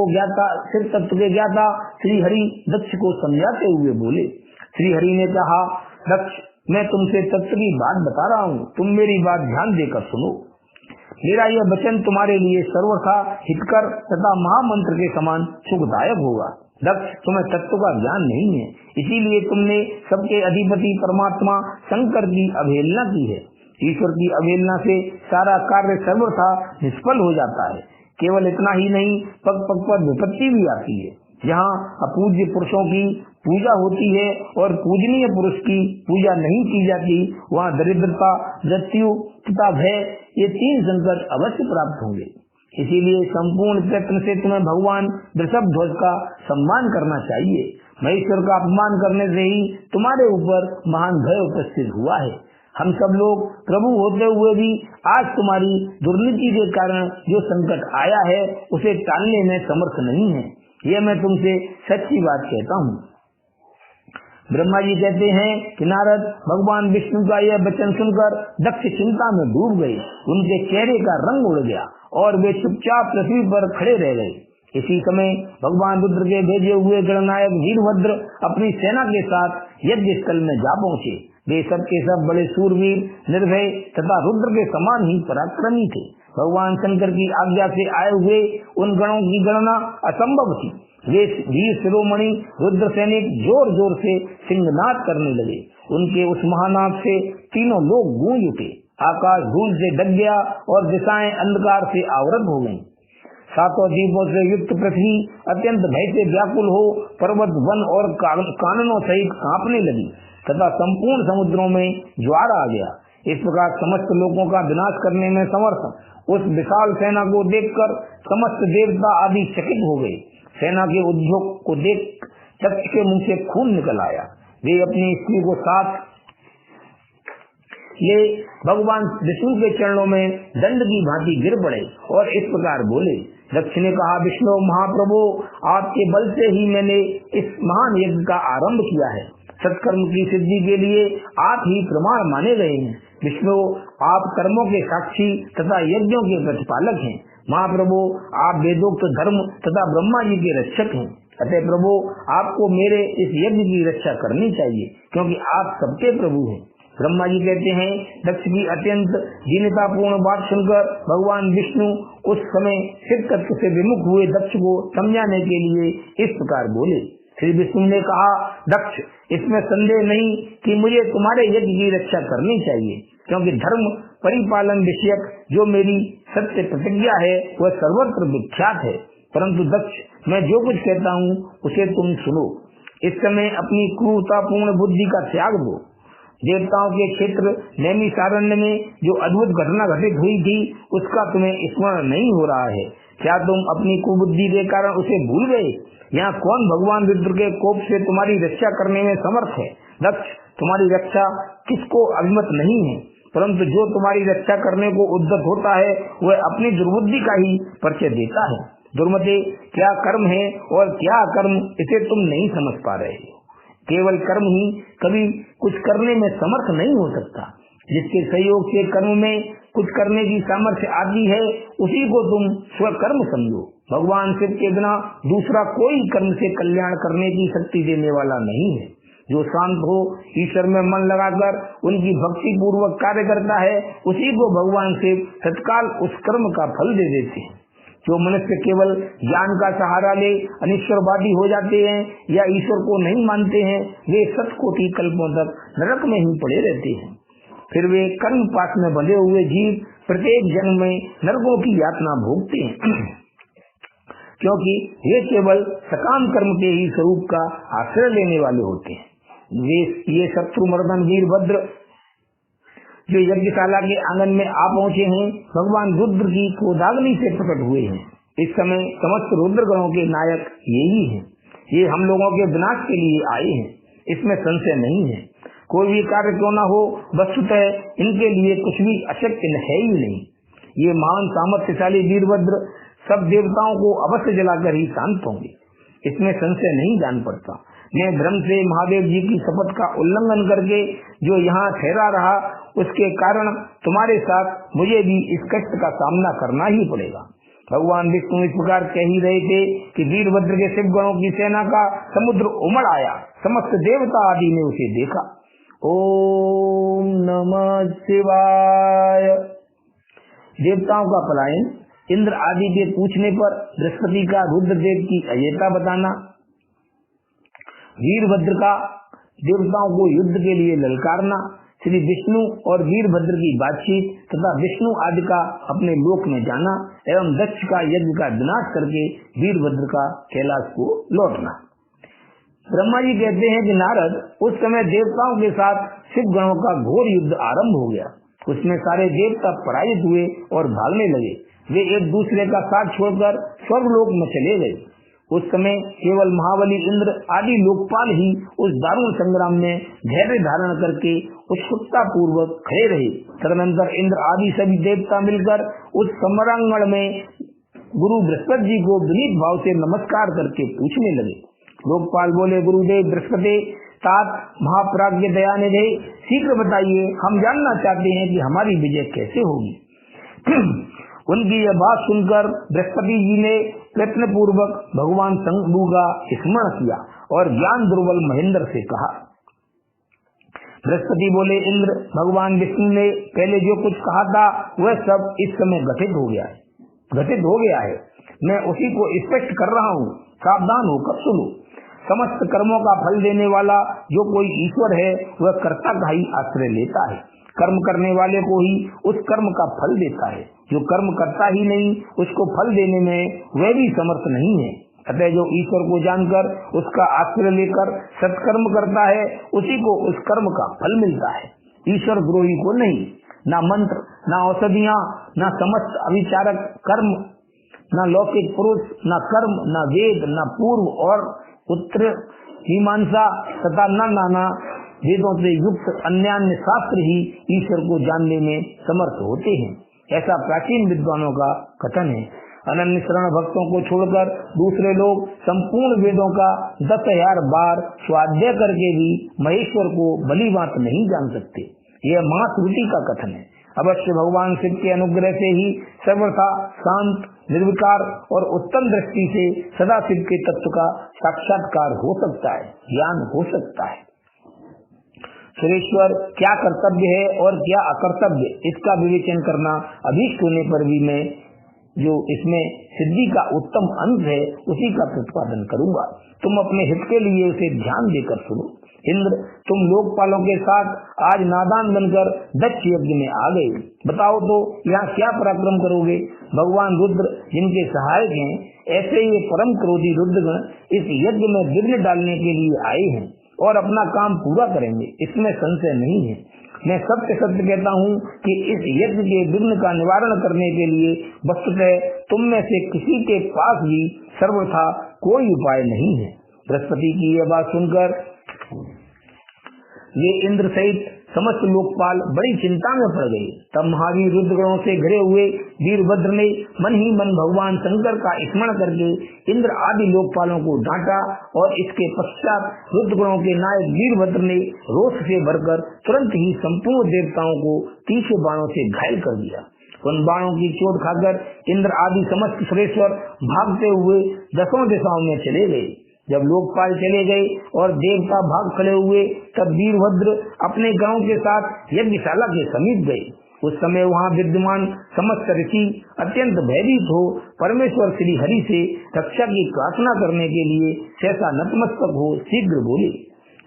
के ज्ञाता श्री हरि दक्ष को समझाते हुए बोले। श्री हरि ने कहा, दक्ष, मैं तुमसे तत्व की बात बता रहा हूँ, तुम मेरी बात ध्यान देकर सुनो। मेरा यह वचन तुम्हारे लिए सर्वथा हितकर तथा महामंत्र के समान सुखदायक होगा। दक्ष, तुम्हें तत्व का ज्ञान नहीं है, इसीलिए तुमने सबके अधिपति परमात्मा शंकर की अवहेलना की है। ईश्वर की अवहेलना से सारा कार्य सर्वथा निष्फल हो जाता है। केवल इतना ही नहीं, पग पग पर विपत्ति भी आती है। जहाँ अपूज्य पुरुषों की पूजा होती है और पूजनीय पुरुष की पूजा नहीं की जाती, वहाँ दरिद्रता, मृत्यु तथा भय, ये तीन संकट अवश्य प्राप्त होंगे। इसीलिए संपूर्ण प्रयत्न से तुम्हें भगवान वृषभध्वज का सम्मान करना चाहिए। महेश्वर का अपमान करने से ही तुम्हारे ऊपर महान भय उपस्थित हुआ है। हम सब लोग प्रभु होते हुए भी आज तुम्हारी दुर्नीति के कारण जो संकट आया है, उसे टालने में समर्थ नहीं है। यह मैं तुमसे सच्ची बात कहता हूँ। ब्रह्मा जी कहते हैं कि नारद, भगवान विष्णु का यह वचन सुनकर दक्ष चिंता में डूब गए। उनके चेहरे का रंग उड़ गया और वे चुपचाप पृथ्वी पर खड़े रह गए। इसी समय भगवान रुद्र के भेजे हुए गणनायक वीरभद्र अपनी सेना के साथ यज्ञ स्थल में जा पहुँचे। वे सब के सब बड़े सूरवीर, निर्भय तथा रुद्र के समान ही पराक्रमी थे। भगवान शंकर की आज्ञा से आए हुए उन गणों की गणना असंभव थी। वे वीर शिरोमणि रुद्र सैनिक जोर जोर से सिंहनाद करने लगे। उनके उस महानाद से तीनों लोग गूंज उठे। आकाश धूल से ढक गया और दिशाएं अंधकार से आवृत हो गईं। सातों दीपों से युक्त पृथ्वी अत्यंत भय से व्याकुल हो पर्वत, वन और काननों सहित कांपने लगी तथा संपूर्ण समुद्रों में ज्वार आ गया। इस प्रकार समस्त लोगों का विनाश करने में समर्थ उस विशाल सेना को देखकर समस्त देवता आदि चकित हो गए। सेना के उद्योग को देख दक्ष के मुंह से खून निकल आया। वे अपनी स्त्री को साथ ले भगवान विष्णु के चरणों में दंड की भांति गिर पड़े और इस प्रकार बोले। दक्ष ने कहा, विष्णु महाप्रभु, आपके बल से ही मैंने इस महान यज्ञ का आरंभ किया है। सत्कर्म की सिद्धि के लिए आप ही प्रमाण माने गए हैं। विष्णु, आप कर्मों के साक्षी तथा यज्ञों के प्रतिपालक हैं। महाप्रभु, आप वेदोक्त धर्म तथा ब्रह्मा जी के रक्षक हैं। अतः प्रभु, आपको मेरे इस यज्ञ की रक्षा करनी चाहिए, क्योंकि आप सबके प्रभु हैं। ब्रह्मा जी कहते हैं, दक्ष की अत्यंत दीनतापूर्ण बात सुनकर भगवान विष्णु उस समय शिव तत्व से विमुख हुए दक्ष को समझाने के लिए इस प्रकार बोले। श्री विष्णु ने कहा, दक्ष, इसमें संदेह नहीं कि मुझे तुम्हारे यज्ञ की रक्षा करनी चाहिए, क्योंकि धर्म परिपालन विषयक जो मेरी सत्य प्रतिज्ञा है वह सर्वत्र विख्यात है। परंतु दक्ष, मैं जो कुछ कहता हूँ उसे तुम सुनो। इस समय अपनी क्रूरतापूर्ण बुद्धि का त्याग दो। देवताओं के क्षेत्र नैमिषारण्य में जो अद्भुत घटना घटित हुई थी उसका तुम्हें स्मरण नहीं हो रहा है। क्या तुम अपनी कुबुद्धि के कारण उसे भूल गए? यहाँ कौन भगवान रुद्र के कोप से तुम्हारी रक्षा करने में समर्थ है? दक्ष, तुम्हारी रक्षा किसको अभिमत नहीं है। परंतु जो तुम्हारी रक्षा करने को उद्यत होता है वह अपनी दुर्बुद्धि का ही परिचय देता है। दुर्मते, क्या कर्म है और क्या अकर्म, इसे तुम नहीं समझ पा रहे हो। केवल कर्म ही कभी कुछ करने में समर्थ नहीं हो सकता। जिसके सहयोग से कर्म में कुछ करने की सामर्थ्य आती है उसी को तुम स्वकर्म समझो। भगवान शिव के बिना दूसरा कोई कर्म से कल्याण करने की शक्ति देने वाला नहीं है। जो शांत हो, ईश्वर में मन लगाकर उनकी भक्ति पूर्वक कार्य करता है, उसी को भगवान शिव तत्काल उस कर्म का फल दे देते हैं। जो मनुष्य केवल ज्ञान का सहारा ले अनिश्वरवादी हो जाते हैं या ईश्वर को नहीं मानते हैं, वे शतकोटि कल्पों तक नरक में ही पड़े रहते हैं। फिर वे कर्म पाश में बंधे हुए जीव प्रत्येक जन्म में नरकों की यातना भोगते हैं, क्योंकि वे केवल सकाम कर्म के ही स्वरूप का आश्रय लेने वाले होते हैं। ये शत्रुमर्दन वीरभद्र जो यज्ञशाला के आंगन में आ पहुंचे हैं, भगवान रुद्र की क्रोधाग्नि से प्रकट हुए हैं। इस समय समस्त रुद्रगणों के नायक यही हैं। ये हम लोगों के विनाश के लिए आए हैं, इसमें संशय नहीं है। कोई भी कार्य क्यों न हो, वस्तुतः इनके लिए कुछ भी अशक्य है ही नहीं। ये महान सामर्थ्यशाली वीरभद्र सब देवताओं को अवश्य जलाकर ही शांत होंगे, इसमें संशय नहीं जान पड़ता। मैं भ्रम से महादेव जी की शपथ का उल्लंघन करके जो यहाँ ठहरा रहा, उसके कारण तुम्हारे साथ मुझे भी इस कष्ट का सामना करना ही पड़ेगा। भगवान विष्णु इस प्रकार कह ही रहे थे कि वीरभद्र के शिव गणों की सेना का समुद्र उमड़ आया। समस्त देवता आदि ने उसे देखा। ओम नमः शिवाय। देवताओं का पलायन। इंद्र आदि के पूछने पर बृहस्पति का रुद्रदेव की अजेयता बताना। वीरभद्र का देवताओं को युद्ध के लिए ललकारना। श्री विष्णु और वीरभद्र की बातचीत तथा विष्णु आदि का अपने लोक में जाना एवं दक्ष का यज्ञ का विनाश करके वीरभद्र का कैलाश को लौटना। ब्रह्मा जी कहते हैं कि नारद, उस समय देवताओं के साथ शिव गणों का घोर युद्ध आरंभ हो गया। उसमें सारे देवता पराजित हुए और भागने लगे। वे एक दूसरे का साथ छोड़कर स्वर्गलोक में चले गए। उस समय केवल महाबली इंद्र आदि लोकपाल ही उस दारुण संग्राम में धैर्य धारण करके उत्सुकता पूर्वक खड़े रहे। तदनंतर इंद्र आदि सभी देवता मिलकर उस समरांगण में गुरु बृहस्पति जी को विनीत भाव से नमस्कार करके पूछने लगे। लोकपाल बोले, गुरुदेव बृहस्पति, तात महाप्राज्ञ दयानिधे, शीघ्र बताइए, हम जानना चाहते हैं कि हमारी विजय कैसे होगी। उनकी यह बात सुनकर बृहस्पति जी ने प्रयत्न पूर्वक भगवान शंभु का स्मरण किया और ज्ञान दुर्बल महेंद्र से कहा। बृहस्पति बोले, इंद्र, भगवान विष्णु ने पहले जो कुछ कहा था वह सब इस समय घटित हो गया है। मैं उसी को स्पष्ट कर रहा हूँ, सावधान होकर सुनो। समस्त कर्मों का फल देने वाला जो कोई ईश्वर है वह कर्ता का ही आश्रय लेता है। कर्म करने वाले को ही उस कर्म का फल देता है। जो कर्म करता ही नहीं, उसको फल देने में वह भी समर्थ नहीं है। अतः जो ईश्वर को जानकर उसका आश्रय लेकर सत्कर्म करता है, उसी को उस कर्म का फल मिलता है, ईश्वर द्रोही को नहीं। ना मंत्र, ना औषधियाँ, ना समस्त अभिचारक कर्म, ना लौकिक पुरुष, ना कर्म, ना वेद, ना पूर्व और उत्तर मीमांसा तथा न नाना वेदों से युक्त अन्यान्य शास्त्र ही ईश्वर को जानने में समर्थ होते हैं। ऐसा प्राचीन विद्वानों का कथन है। अनन्य शरण भक्तों को छोड़कर दूसरे लोग संपूर्ण वेदों का 10,000 बार स्वाध्याय करके भी महेश्वर को भलीभांति नहीं जान सकते। यह महाश्रुति का कथन है। अवश्य भगवान शिव के अनुग्रह से ही सर्वथा शांत, निर्विकार और उत्तम दृष्टि से सदा शिव के तत्व का साक्षात्कार हो सकता है, ज्ञान हो सकता है। सुरेश्वर क्या कर्तव्य है और क्या अकर्तव्य, इसका विवेचन करना अभीष्ट होने पर भी मैं जो इसमें सिद्धि का उत्तम अंत है उसी का प्रतिपादन करूंगा। तुम अपने हित के लिए उसे ध्यान देकर सुनो। इंद्र, तुम लोकपालों के साथ आज नादान बनकर दक्ष यज्ञ में आ गए। बताओ तो यहाँ क्या पराक्रम करोगे। भगवान रुद्र जिनके सहायक हैं, ऐसे ये परम क्रोधी रुद्रगण इस यज्ञ में विघ्न डालने के लिए आए हैं और अपना काम पूरा करेंगे, इसमें संशय नहीं है। मैं सत्य सत्य कहता हूँ कि इस यज्ञ के विघ्न का निवारण करने के लिए वस्तुतः तुम में से किसी के पास भी सर्वथा कोई उपाय नहीं है। बृहस्पति की यह बात सुनकर वे इंद्र सहित समस्त लोकपाल बड़ी चिंता में पड़ गए। तब महावीर रुद्रगणों से घिरे हुए वीरभद्र ने मन ही मन भगवान शंकर का स्मरण करके इंद्र आदि लोकपालों को डांटा और इसके पश्चात रुद्रगणों के नायक वीरभद्र ने रोष से भरकर तुरंत ही संपूर्ण देवताओं को तीखे बाणों से घायल कर दिया। उन बाणों की चोट खाकर इंद्र आदि समस्त सुरेश्वर भागते हुए दसों दिशाओं में चले गए। जब लोकपाल चले गए और देवता भाग खड़े हुए, तब वीरभद्र अपने गांव के साथ यज्ञशाला के समीप गए। उस समय वहां विद्यमान समस्त ऋषि अत्यंत भयभीत हो परमेश्वर श्री हरि से रक्षा की प्रार्थना करने के लिए सहसा नतमस्तक हो शीघ्र बोले,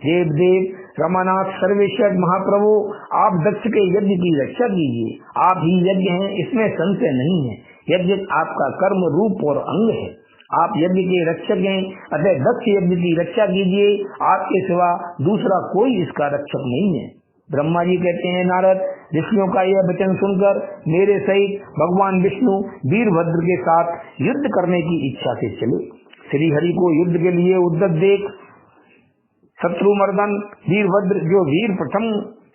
देव देव रमानाथ सर्वेश्वर महाप्रभु, आप दक्ष के यज्ञ की रक्षा कीजिए। आप ही यज्ञ हैं, इसमें संशय नहीं है। यज्ञ आपका कर्म रूप और अंग है। आप यज्ञ के रक्षक हैं, अतः दक्ष यज्ञ की रक्षा कीजिए। आपके सिवा दूसरा कोई इसका रक्षक नहीं है। ब्रह्मा जी कहते हैं, नारद, ऋषियों का यह वचन सुनकर मेरे सहित भगवान विष्णु वीरभद्र के साथ युद्ध करने की इच्छा से चले। श्री हरि को युद्ध के लिए उद्यत देख शत्रुमर्दन वीरभद्र, जो वीर प्रथम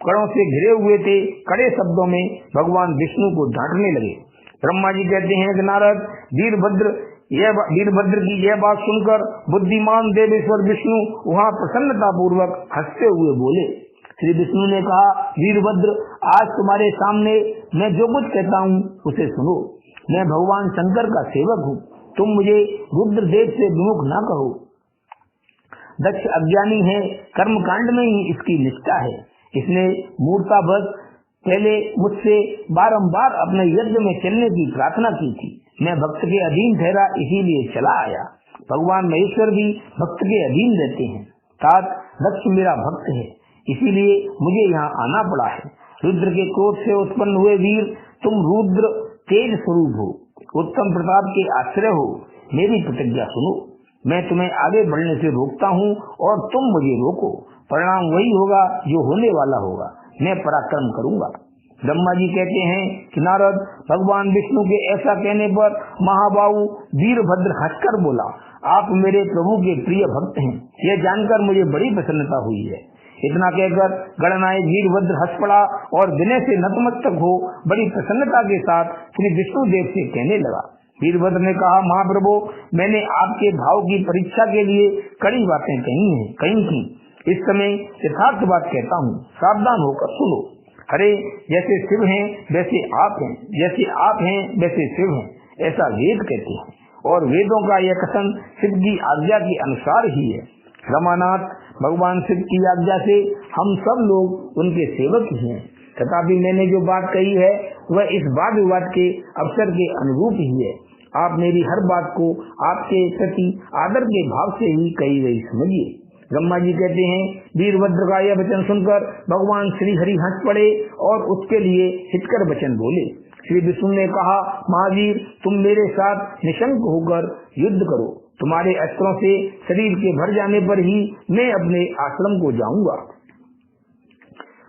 कड़ों से घिरे हुए थे, कड़े शब्दों में भगवान विष्णु को डांटने लगे। ब्रह्मा जी कहते हैं कि नारद, वीरभद्र की यह बात सुनकर बुद्धिमान देवेश्वर विष्णु वहां प्रसन्नता पूर्वक हंसते हुए बोले। श्री विष्णु ने कहा, वीरभद्र, आज तुम्हारे सामने मैं जो कुछ कहता हूँ उसे सुनो। मैं भगवान शंकर का सेवक हूँ, तुम मुझे रुद्रदेव से विमुख न कहो। दक्ष अज्ञानी है, कर्म कांड में ही इसकी निष्ठा है। इसने मूर्तावश पहले मुझसे बारंबार अपने यज्ञ में चलने की प्रार्थना की थी। मैं भक्त के अधीन ठहरा, इसीलिए चला आया। भगवान महेश्वर भी भक्त के अधीन रहते हैं। तात दक्ष मेरा भक्त है, इसीलिए मुझे यहाँ आना पड़ा है। रुद्र के क्रोध से उत्पन्न हुए वीर, तुम रुद्र तेज स्वरूप हो, उत्तम प्रताप के आश्रय हो। मेरी प्रतिज्ञा सुनो, मैं तुम्हें आगे बढ़ने से रोकता हूँ और तुम मुझे रोको। परिणाम वही होगा जो होने वाला होगा। मैं पराक्रम करूंगा। ब्रह्मा जी कहते हैं कि नारद, भगवान विष्णु के ऐसा कहने पर महाबाहु वीरभद्र हंसकर बोला, आप मेरे प्रभु के प्रिय भक्त हैं, यह जानकर मुझे बड़ी प्रसन्नता हुई है। इतना कहकर गणनायक वीरभद्र हंस पड़ा और विनय से नतमस्तक हो बड़ी प्रसन्नता के साथ श्री विष्णु देव से कहने लगा। वीरभद्र ने कहा, महाप्रभु, मैंने आपके भाव की परीक्षा के लिए कड़ी बातें कही थी। इस समय यथार्थ बात कहता हूँ, सावधान होकर सुनो। अरे, जैसे शिव हैं वैसे आप हैं, जैसे आप हैं वैसे शिव हैं, ऐसा वेद कहते हैं, और वेदों का यह कथन शिव की आज्ञा के अनुसार ही है। रमानाथ, भगवान शिव की आज्ञा से हम सब लोग उनके सेवक ही हैं। तथापि मैंने जो बात कही है वह इस वाद विवाद के अवसर के अनुरूप ही है। आप मेरी हर बात को आपके प्रति आदर के भाव से ही कही गई समझिए। ब्रह्मा जी कहते हैं, वीरभद्र का यह वचन सुनकर भगवान श्री हरि हंस पड़े और उसके लिए हितकर वचन बोले। श्री विष्णु ने कहा, महावीर, तुम मेरे साथ निशंक होकर युद्ध करो। तुम्हारे अस्त्रों से शरीर के भर जाने पर ही मैं अपने आश्रम को जाऊंगा।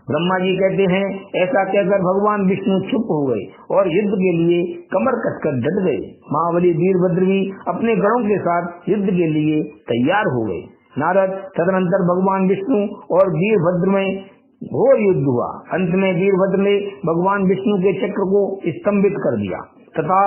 ब्रह्मा जी कहते हैं, ऐसा कहकर भगवान विष्णु चुप हो गए और युद्ध के लिए कमर कसकर डट गए। महाबली वीरभद्र भी अपने गणों के साथ युद्ध के लिए तैयार हो गए। नारद, तदनंतर भगवान विष्णु और वीरभद्र में घोर युद्ध हुआ। अंत में वीरभद्र ने भगवान विष्णु के चक्र को स्तंभित कर दिया तथा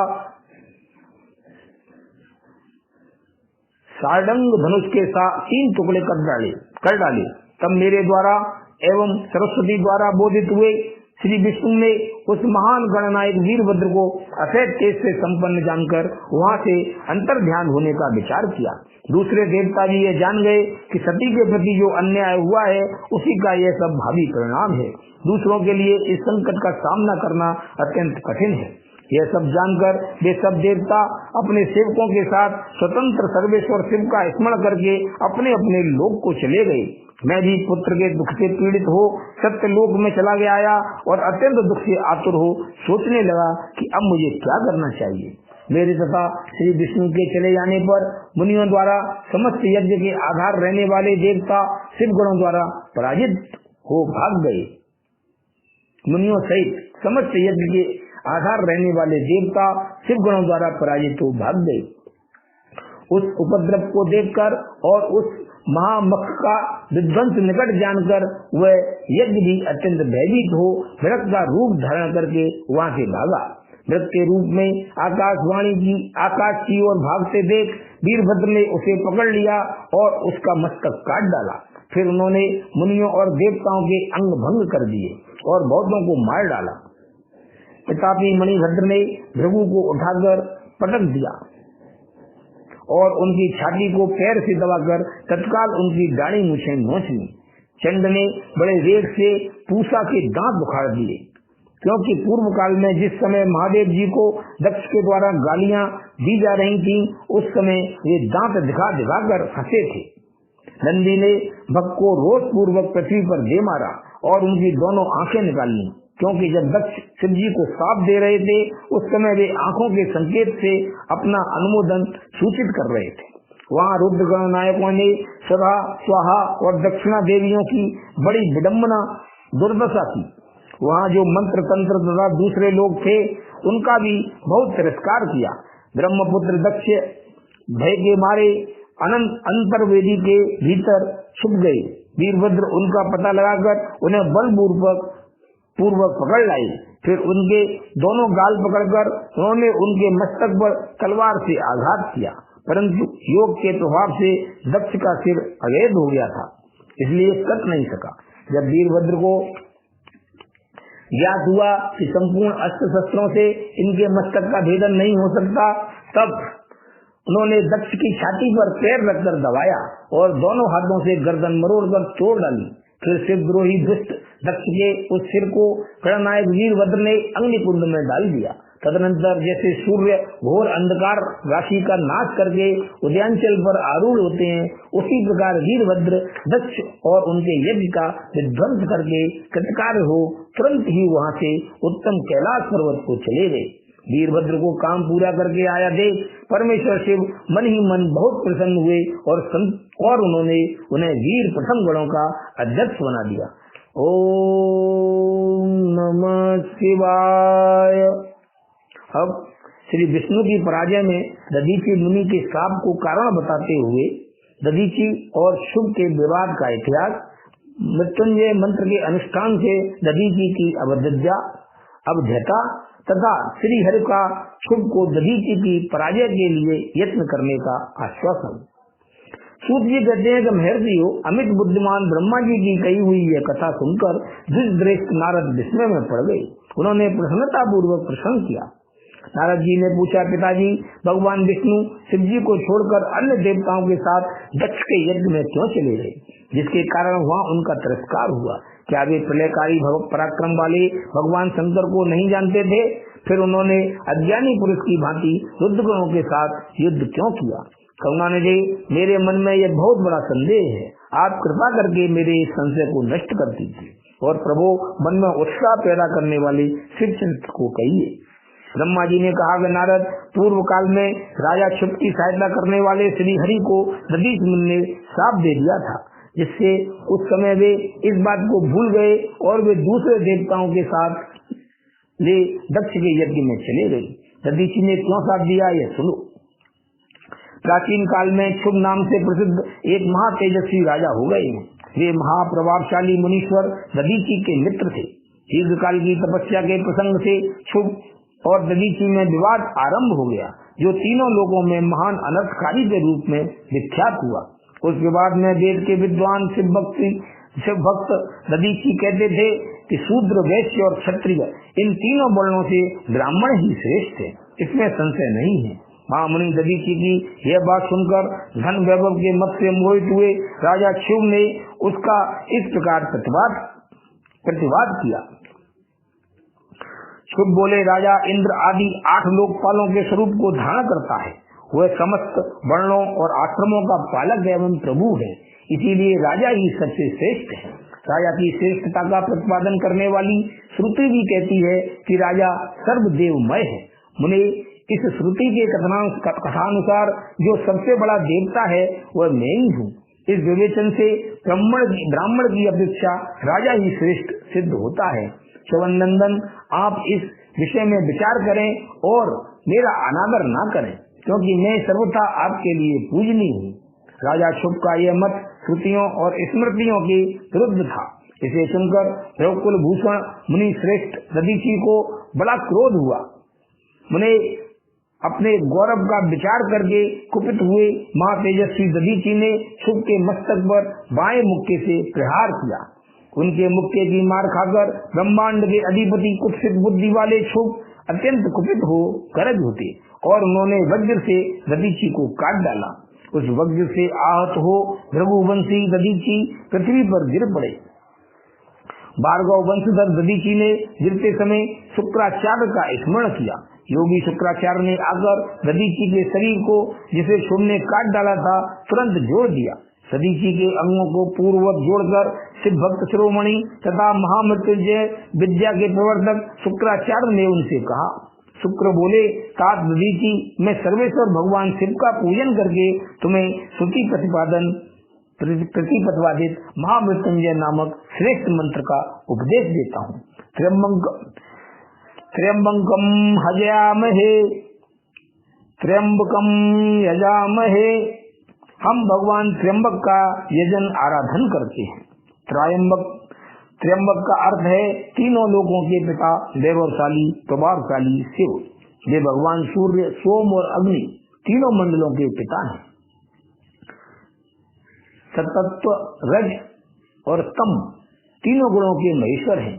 सारंग धनुष के साथ 3 टुकड़े कर डाले। तब मेरे द्वारा एवं सरस्वती द्वारा बोधित हुए श्री विष्णु ने उस महान गणनायक वीरभद्र को अशेष तेज से संपन्न जानकर वहां से अंतर ध्यान होने का विचार किया। दूसरे देवता भी ये जान गए कि सती के प्रति जो अन्याय हुआ है उसी का यह सब भावी परिणाम है। दूसरों के लिए इस संकट का सामना करना अत्यंत कठिन है। यह सब जानकर वे सब देवता अपने सेवकों के साथ स्वतंत्र सर्वेश्वर शिव का स्मरण करके अपने अपने लोक को चले गए। मैं भी पुत्र के दुख से पीड़ित हो सत्य लोक में चला गया आया और अत्यंत दुख से आतुर हो सोचने लगा कि अब मुझे क्या करना चाहिए। मेरे तथा श्री विष्णु के चले जाने पर मुनियों द्वारा समस्त यज्ञ के आधार रहने वाले देवता शिव गणों द्वारा पराजित हो भाग गए। मुनियों सहित समस्त यज्ञ के आधार रहने वाले देवता शिव गणों द्वारा पराजित हो भाग गए। उस उपद्रव को देखकर और उस महामख का विध्वंस निकट जानकर वह यज्ञ भी अत्यंत भयभीत हो मृग का रूप धारण करके वहाँ से भागा। मृग के रूप में आकाश की ओर भागते देख वीरभद्र ने उसे पकड़ लिया और उसका मस्तक काट डाला। फिर उन्होंने मुनियों और देवताओं के अंग भंग कर दिए और बौद्धों को मार डाला। प्रतापी मणिभद्र ने भृगु को उठाकर पटक दिया और उनकी छाती को पैर से दबाकर तत्काल उनकी दाढ़ी मूछें नोच ली। चंड ने बड़े वेग से पूषा के दांत उखाड़ दिए, क्योंकि पूर्व काल में जिस समय महादेव जी को दक्ष के द्वारा गालियां दी जा रही थीं, उस समय वे दांत दिखा दिखाकर हंसे थे। नंदी ने भक्त को रोष पूर्वक पृथ्वी पर दे मारा और उनकी दोनों आंखें निकाल ली, क्योंकि जब दक्ष शिव जी को श्राप दे रहे थे उस समय वे आंखों के संकेत से अपना अनुमोदन सूचित कर रहे थे। वहाँ रुद्रगण नायकों ने सदा स्वाहा और दक्षिणा देवियों की बड़ी विडम्बना दुर्दशा की। वहाँ जो मंत्र तंत्र तथा दूसरे लोग थे उनका भी बहुत तिरस्कार किया। ब्रह्मपुत्र दक्ष भय के मारे अनंत अंतर्वेदी के भीतर छुप गए। वीरभद्र उनका पता लगाकर उन्हें बलपूर्वक पकड़ लाए। फिर उनके दोनों गाल पकड़कर उन्होंने उनके मस्तक पर तलवार से आघात किया, परंतु योग के प्रभाव से दक्ष का सिर अवैध हो गया था, इसलिए कट नहीं सका। जब वीरभद्र को ज्ञात हुआ कि संपूर्ण अस्त्र शस्त्रों से इनके मस्तक का भेदन नहीं हो सकता, तब उन्होंने दक्ष की छाती पर पैर रखकर दबाया और दोनों हाथों से गर्दन मरोड़कर तोड़ डाली। फिर शिवद्रोही दुष्ट दक्ष के उस सिर को गणनायक वीरभद्र ने अग्निकुंड में डाल दिया। तदनंतर जैसे सूर्य घोर अंधकार राशि का नाश करके उदयांचल पर आरूढ़ होते हैं, उसी प्रकार वीरभद्र दक्ष और उनके यज्ञ का विध्वंस करके कृतकार्य हो तुरंत ही वहाँ से उत्तम कैलाश पर्वत को चले गए। वीरभद्र को काम पूरा करके आया देख परमेश्वर शिव मन ही मन बहुत प्रसन्न हुए और उन्होंने उन्हें वीर प्रथम गणों का अध्यक्ष बना दिया। ओम नमः शिवाय। अब श्री विष्णु की पराजय में दधीचि मुनि के श्राप को कारण बताते हुए दधीचि और शुभ के विवाद का इतिहास, मृत्युंजय मंत्र के अनुष्ठान से दधीचि की अवध्यता तथा श्री हरि का शुभ को दधीचि की पराजय के लिए यत्न करने का आश्वासन। सूत जी कहते हैं कि महर्षियों, अमित बुद्धिमान ब्रह्मा जी की कही हुई यह कथा सुनकर दुष्दृष्ट नारद विस्मय में पड़ गए। उन्होंने प्रसन्नता पूर्वक प्रश्न किया। नारद जी ने पूछा, पिताजी, भगवान विष्णु शिव जी को छोड़कर अन्य देवताओं के साथ दक्ष के यज्ञ में क्यों चले गए, जिसके कारण वहाँ उनका तिरस्कार हुआ? क्या वे प्रलयकारी पराक्रम वाले भगवान शंकर को नहीं जानते थे? फिर उन्होंने अज्ञानी पुरुष की भांति रुद्रगणों के साथ युद्ध क्यों किया? करुणानिधि, मेरे मन में यह बहुत बड़ा संदेह है। आप कृपा करके मेरे इस संशय को नष्ट कर दीजिए और प्रभु मन में उत्साह पैदा करने वाले शिव चरित्र को कहिए। ब्रह्मा जी ने कहा कि नारद, पूर्व काल में राजा शुभ की सहायता करने वाले श्री हरि को दधीचि मुनि ने श्राप दे दिया था, जिससे उस समय वे इस बात को भूल गए और वे दूसरे देवताओं के साथ वे दक्ष के यज्ञ में चले गए। दधीचि ने क्यों श्राप दिया, यह सुनो। प्राचीन काल में शुभ नाम से प्रसिद्ध एक महा तेजस्वी राजा हो गए हैं। वे महाप्रभावशाली मुनीश्वर दधीचि के मित्र थे। दीर्घकाल की तपस्या के प्रसंग से शुभ और दधीचि में विवाद आरंभ हो गया, जो तीनों लोगों में महान अनर्थकारी के रूप में विख्यात हुआ। उस विवाद में वेद के विद्वान शिव भक्त दधीचि कहते थे कि शूद्र, वैश्य और क्षत्रिय इन तीनों वर्णों से ब्राह्मण ही श्रेष्ठ है, इसमें संशय नहीं है। महामुनि दधीचि की यह बात सुनकर धन वैभव के मत से मोहित हुए राजा शिव ने उसका इस प्रकार प्रतिवाद किया। शुभ बोले, राजा इंद्र आदि 8 लोकपालों के स्वरूप को धारण करता है। वह समस्त वर्णों और आश्रमों का पालक एवं प्रभु है, इसीलिए राजा ही सबसे श्रेष्ठ है। राजा की श्रेष्ठता का प्रतिपादन करने वाली श्रुति भी कहती है कि राजा सर्वदेवमय है। मुने, इस श्रुति के कथानुसार जो सबसे बड़ा देवता है वह मैं ही हूँ। इस विवेचन से ब्राह्मण की अपेक्षा राजा ही श्रेष्ठ सिद्ध होता है। च्यवन नंदन, आप इस विषय में विचार करें और मेरा अनादर न करें, क्योंकि मैं सर्वथा आपके लिए पूजनीय हूँ। राजा शुभ का यह मत श्रुतियों और स्मृतियों के विरुद्ध था। इसे सुनकर रघुकुल भूषण मुनि श्रेष्ठ दधीची को बड़ा क्रोध हुआ। मुने अपने गौरव का विचार करके कुपित हुए महातेजस्वी दधीची ने शुभ के मस्तक पर बाएं मुक्के से प्रहार किया। उनके मुक्के की मार खाकर ब्रह्मांड के अधिपति कुत्सित बुद्धि वाले शुभ अत्यंत कुपित हो गरज उठे और उन्होंने वज्र से दधीची को काट डाला। उस वज्र से आहत हो भृगुवंशी दधीची पृथ्वी पर गिर पड़े। भार्गव वंशधर दधीची ने गिरते समय शुक्राचार्य का स्मरण किया। योगी शुक्राचार्य ने आकर दधीची के शरीर को, जिसे शुभ ने काट डाला था, तुरंत जोड़ दिया। दधीची के अंगों को पूर्ववत जोड़कर शिव भक्त शिरोमणि तथा महामृत्युंजय विद्या के प्रवर्तक शुक्राचार्य ने उनसे कहा। शुक्र बोले, तात दधीची, मैं सर्वेश्वर भगवान शिव का पूजन करके तुम्हें श्रुति प्रतिपदित महामृत्युंजय नामक श्रेष्ठ मंत्र का उपदेश देता हूँ। त्र्यंबकम हजामहे त्र्यंबकम यजामहे। हम भगवान त्र्यंबक का यजन आराधन करते हैं। त्र्यंबक का अर्थ है तीनों लोकों के पिता, वैभवशाली प्रभावशाली शिव। वे भगवान सूर्य, सोम और अग्नि तीनों मंडलों के पिता हैं। सतत्व, रज और तम तीनों गुणों के महेश्वर हैं।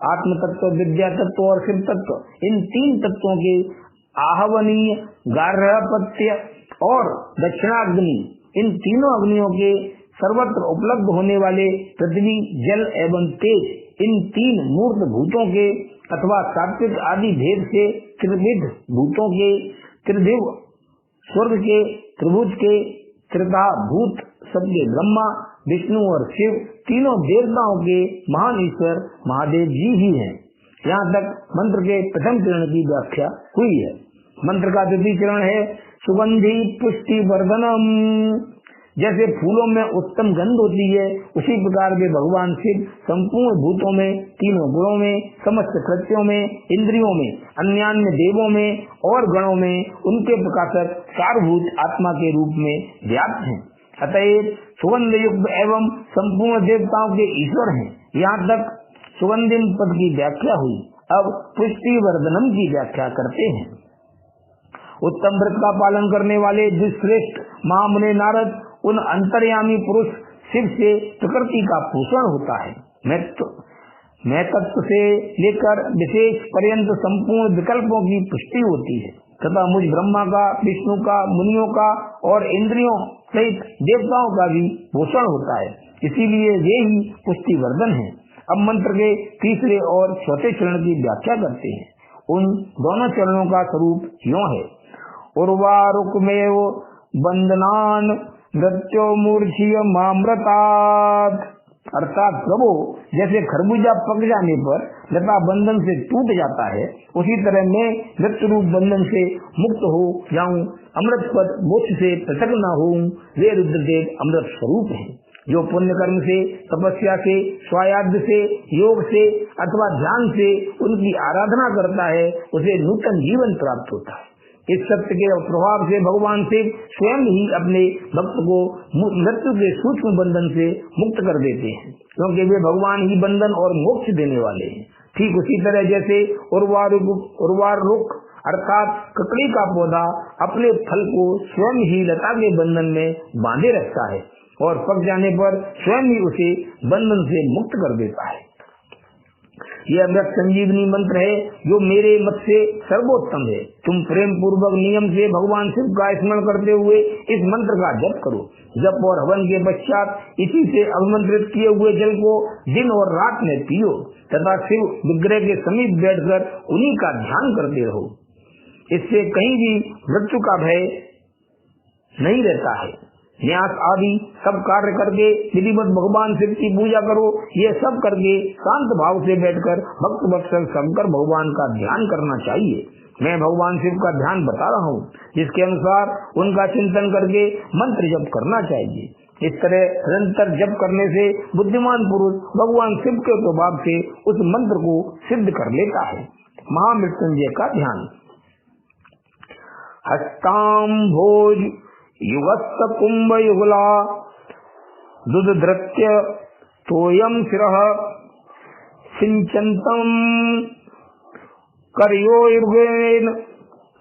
आत्म तत्व, विद्या तत्व और शिव तत्व, इन तीन तत्वों के आहवनीय, गार्हपत्य और दक्षिणाग्नि, इन तीनों अग्नियों के सर्वत्र उपलब्ध होने वाले पृथ्वी, जल एवं तेज, इन तीन मूर्त भूतों के अथवा सात्विक आदि भेद से त्रिविध भूतों के, त्रिदिव स्वर्ग के, त्रिभुज के, त्रिधा भूत सबके ब्रह्मा, विष्णु और शिव तीनों देवताओं के महान ईश्वर महादेव जी ही हैं। यहाँ तक मंत्र के प्रथम चरण की व्याख्या हुई है। मंत्र का द्वितीय चरण है सुगंधि पुष्टि वर्धनम। जैसे फूलों में उत्तम गंध होती है, उसी प्रकार वे भगवान शिव संपूर्ण भूतों में, तीनों गुणों में, समस्त कृत्यों में, इंद्रियों में, अन्यान्य देवों में और गणों में उनके प्रकाशक सारभूत आत्मा के रूप में व्याप्त हैं। अतएव सुगंध युक्त एवं संपूर्ण देवताओं के ईश्वर हैं। यहाँ तक सुगंधिम पद की व्याख्या हुई। अब पुष्टि वर्धनम की व्याख्या करते हैं। उत्तम व्रत का पालन करने वाले दुष्श्रेष्ठ महामुनि नारद उन अंतर्यामी पुरुष शिव से प्रकृति का पोषण होता है। मैं तत्व से लेकर विशेष पर्यंत संपूर्ण विकल्पों की पुष्टि होती है तथा मुझ ब्रह्मा का, विष्णु का, मुनियों का और इंद्रियों सहित देवताओं का भी पोषण होता है। इसीलिए वे ही पुष्टि वर्धन है। अब मंत्र के तीसरे और चौथे चरण की व्याख्या करते हैं। उन दोनों चरणों का स्वरूप यों है। उर्वारुकमेव बंधनान नृत्यो मूर्छिय मामृतात्। अर्थात प्रभु, जैसे खरबूजा पक जाने पर लता बंधन से टूट जाता है, उसी तरह मैं मृत्यु रूप बंधन से मुक्त हो जाऊं, अमृत पद मोक्ष से पृथक न हो। वे रुद्रदेव अमृत स्वरूप हैं। जो पुण्य कर्म से, तपस्या से, स्वायाद्य से, योग से अथवा ध्यान से उनकी आराधना करता है, उसे नूतन जीवन प्राप्त होता है। इस सत्य के प्रभाव से भगवान शिव स्वयं ही अपने भक्त को मृत्यु के सूक्ष्म बंधन से मुक्त कर देते हैं, क्योंकि वे भगवान ही बंधन और मोक्ष देने वाले हैं। ठीक उसी तरह जैसे उर्वारुक अर्थात ककड़ी का पौधा अपने फल को स्वयं ही लता के बंधन में बांधे रखता है और पक जाने पर स्वयं ही उसे बंधन से मुक्त कर देता है। यह अमृत संजीवनी मंत्र है जो मेरे मत से सर्वोत्तम है। तुम प्रेम पूर्वक नियम से भगवान शिव का स्मरण करते हुए इस मंत्र का जप करो। जप और हवन के पश्चात इसी से अभिमंत्रित किए हुए जल को दिन और रात में पियो तथा शिव विग्रह के समीप बैठकर उन्हीं का ध्यान करते रहो। इससे कहीं भी मृत्यु का भय नहीं रहता है। न्यास आदि सब कार्य करके विधिवत भगवान शिव की पूजा करो। ये सब करके शांत भाव से बैठकर भक्त वत्सल शंकर भगवान का ध्यान करना चाहिए। मैं भगवान शिव का ध्यान बता रहा हूँ, जिसके अनुसार उनका चिंतन करके मंत्र जप करना चाहिए। इस तरह निरंतर जप करने से बुद्धिमान पुरुष भगवान शिव के प्रभाव से उस मंत्र को सिद्ध कर लेता है। महामृत्युंजय का ध्यान। हस्ताम्भोज युगस्त कुंभ युगला दुधधृत्य तोयम शिरः सिंचन्तम करयोर्गेन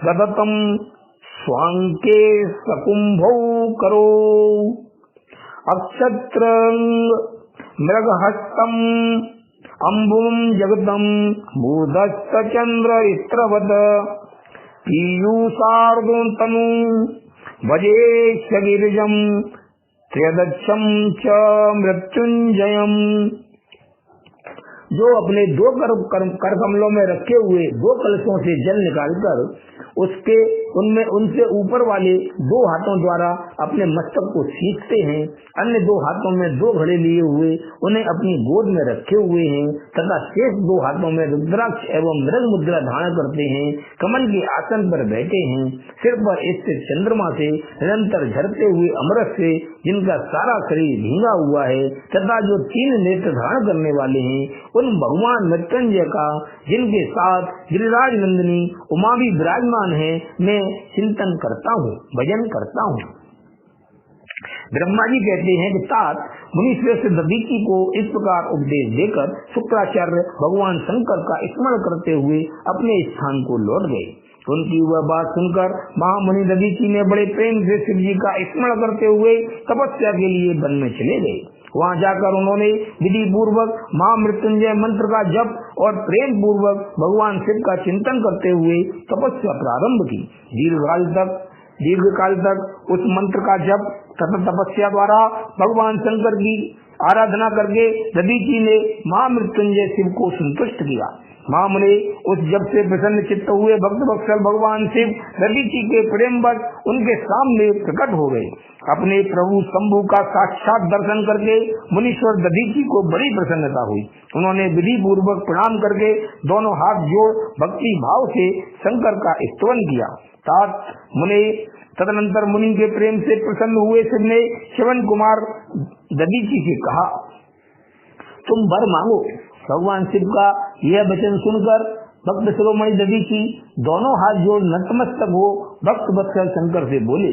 ददतम स्वांके सकुंभौ करो अक्षत्रंग मृगहस्तम अम्बुम जगदम मूर्धस्त चंद्र इत्रवत पीयूषार्दुं तनु भजे गिरिजम त्र्यदक्षम च मृत्युंजयम। जो अपने दो कर कमलों में रखे हुए दो कलशों से जल निकालकर उनसे ऊपर वाले दो हाथों द्वारा अपने मस्तक को सींचते हैं, अन्य दो हाथों में दो घड़े लिए हुए उन्हें अपनी गोद में रखे हुए हैं तथा शेष दो हाथों में रुद्राक्ष एवं मृग मुद्रा धारण करते हैं, कमल के आसन पर बैठे हैं, सिर पर स्थित चंद्रमा से निरंतर झरते हुए अमृत से जिनका सारा शरीर भींगा हुआ है तथा जो 3 नेत्र धारण करने वाले हैं उन भगवान मृत्युंजय का जिनके साथ गिरिराज नंदिनी उमा भी विराजमान है मैं चिंतन करता हूँ, भजन करता हूँ। ब्रह्मा जी कहते हैं कि तात मुनिश्रेष्ठ दधीचि को इस प्रकार उपदेश देकर शुक्राचार्य भगवान शंकर का स्मरण करते हुए अपने स्थान को लौट गए। उनकी वह बात सुनकर महामुनि दधीचि ने बड़े प्रेम से शिव जी का स्मरण करते हुए तपस्या के लिए वन में चले गए। वहाँ जाकर उन्होंने विधि पूर्वक महामृत्युंजय मंत्र का जप और प्रेम पूर्वक भगवान शिव का चिंतन करते हुए तपस्या प्रारंभ की। दीर्घकाल तक उस मंत्र का जप तथा तपस्या द्वारा भगवान शंकर की आराधना करके दधीचि ने महामृत्युंजय शिव को संतुष्ट किया। महामुनि उस जप से प्रसन्न चित्त हुए भक्त वत्सल भगवान शिव दधीचि के प्रेमवश उनके सामने प्रकट हो गए। अपने प्रभु शंभु का साक्षात दर्शन करके मुनीश्वर दधीचि को बड़ी प्रसन्नता हुई। उन्होंने विधि पूर्वक प्रणाम करके दोनों हाथ जोड़ भक्ति भाव से शंकर का स्तवन किया। तदनंतर मुनि के प्रेम से प्रसन्न हुए शिव ने श्रवण कुमार दधीचि से कहा, तुम वर मांगो। भगवान शिव का यह वचन सुनकर भक्त शिरोमणि दधीचि दोनों हाथ जोड़ नतमस्तक हो भक्त वत्सल शंकर से बोले।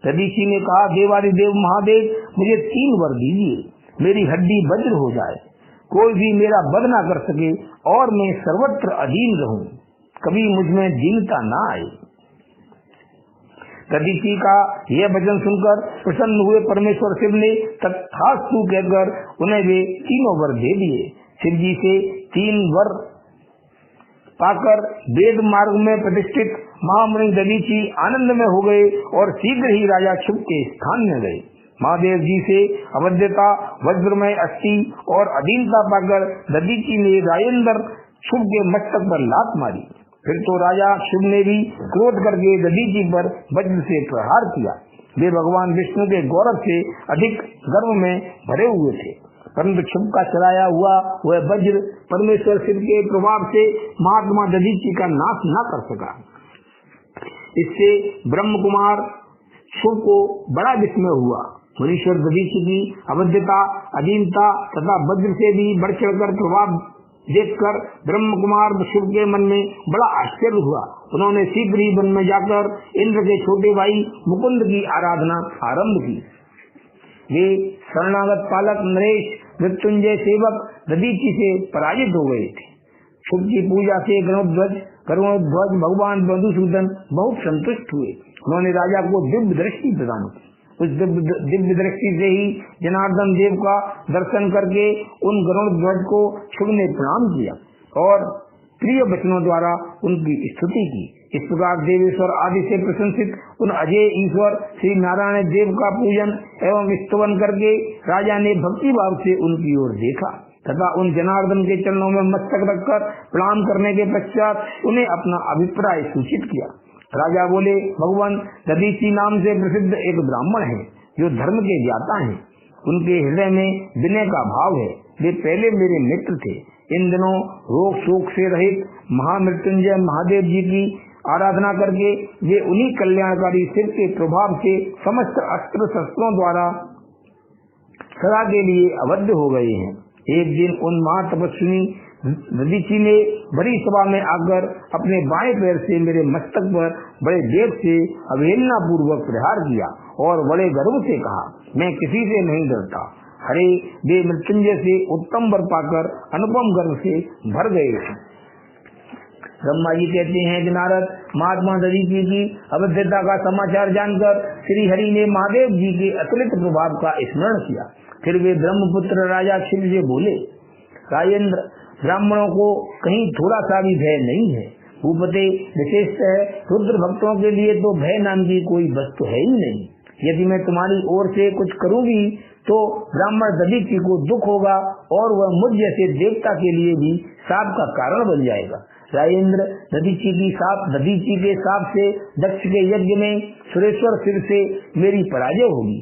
दधीचि ने कहा, देवादिदेव महादेव मुझे 3 वर दीजिए, मेरी हड्डी वज्र हो जाए, कोई भी मेरा वध न कर सके और मैं सर्वत्र अधीन रहूं, कभी मुझमें दीनता न आए। दधीचि का यह वचन सुनकर प्रसन्न हुए परमेश्वर शिव ने तथास्तु कहकर उन्हें वे 3 वर दे दिए। शिव जी से 3 वर पाकर वेद मार्ग में प्रतिष्ठित महामुनि दधीचि आनंद में हो गए और शीघ्र ही राजा शुभ के स्थान में गए। महादेव जी से अवध्यता वज्रमय अस्थि और अधीनता पाकर दधीचि ने राजेंद्र शुभ के मस्तक पर लात मारी। फिर तो राजा शुभ ने भी क्रोध करके दधीचि पर वज्र से प्रहार किया। वे भगवान विष्णु के गौरव से अधिक गर्व में भरे हुए थे, परंतु शुभ का चलाया हुआ वह वज्र परमेश्वर शिव के प्रभाव से महात्मा दधीचि का नाश न कर सका। इससे ब्रह्म कुमार शुभ को बड़ा विस्मय हुआ। मुनीश्वर दधीचि की अवध्यता अधीनता तथा वज्र से भी बढ़ चढ़कर प्रभाव देखकर ब्रह्म कुमार शुभ के मन में बड़ा आश्चर्य हुआ। उन्होंने शीघ्र ही वन में जाकर इंद्र के छोटे भाई मुकुंद की आराधना आरंभ की। वे शरणागत पालक नरेश मृत्युंजय सेवक दधीचि से पराजित हो गए थे। शुभ की पूजा से गरुड़ध्वज भगवान मधुसूदन बहुत संतुष्ट हुए। उन्होंने राजा को दिव्य दृष्टि प्रदान की। उस दिव्य दृष्टि से ही जनार्दन देव का दर्शन करके उन गरुड़ध्वज को शुभ ने प्रणाम किया और प्रिय वचनों द्वारा उनकी स्तुति की। इस प्रकार देवेश्वर आदि से प्रशंसित उन अजय ईश्वर श्री नारायण देव का पूजन एवं स्तवन करके राजा ने भक्ति भाव से उनकी ओर देखा तथा उन जनार्दन के चरणों में मस्तक रखकर प्रणाम करने के पश्चात उन्हें अपना अभिप्राय सूचित किया। राजा बोले, भगवान दधीचि नाम से प्रसिद्ध एक ब्राह्मण है जो धर्म के ज्ञाता हैं। उनके हृदय में विनय का भाव है। वे पहले मेरे मित्र थे। इन दिनों रोग शोक से रहित महामृत्युंजय महादेव जी की आराधना करके वे उन्हीं कल्याणकारी शिव के प्रभाव से समस्त अस्त्र शस्त्रों द्वारा सदा के लिए अवध्य हो गए हैं। एक दिन उन महातपस्विनी दधीची ने बड़ी सभा में आकर अपने बाएं पैर से मेरे मस्तक पर बड़े वेग से अवहेलना पूर्वक प्रहार किया और बड़े गर्व से कहा, मैं किसी से नहीं डरता। हरे वे मृत्युंजय से उत्तम वर पाकर अनुपम गर्व से भर गए। ब्रह्मा जी कहते हैं कि नारद, महात्मा दधीची की अवध्यता का समाचार जानकर श्री हरि ने महादेव जी के अतुलित प्रभाव का स्मरण किया। फिर वे ब्रह्मपुत्र राजा शिव से बोले, राजेंद्र, ब्राह्मणों को कहीं थोड़ा सा भी भय नहीं है। भूपते विशेषतः रुद्र भक्तों के लिए तो भय नाम की कोई वस्तु है ही नहीं। यदि मैं तुम्हारी ओर से कुछ करूंगी तो ब्राह्मण दधीची को दुख होगा और वह मुझ जैसे देवता के लिए भी शाप का कारण बन जाएगा। राजेंद्र, दधीची के शाप से दक्ष के यज्ञ में सुरेश्वर शिव से मेरी पराजय होगी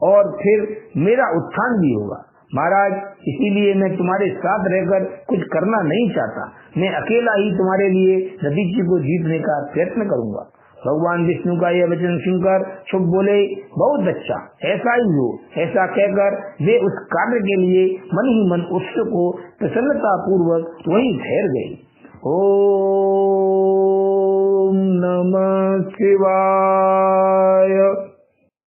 और फिर मेरा उत्थान भी होगा। महाराज, इसीलिए मैं तुम्हारे साथ रहकर कुछ करना नहीं चाहता। मैं अकेला ही तुम्हारे लिए दधीची को जीतने का प्रयत्न करूंगा। भगवान विष्णु का यह वचन सुनकर शुभ बोले, बहुत अच्छा, ऐसा ही हो। ऐसा कहकर वे उस कार्य के लिए मन ही मन उत्सुक हो प्रसन्नता पूर्वक वहीं ठहर गए। ओम नमः शिवाय।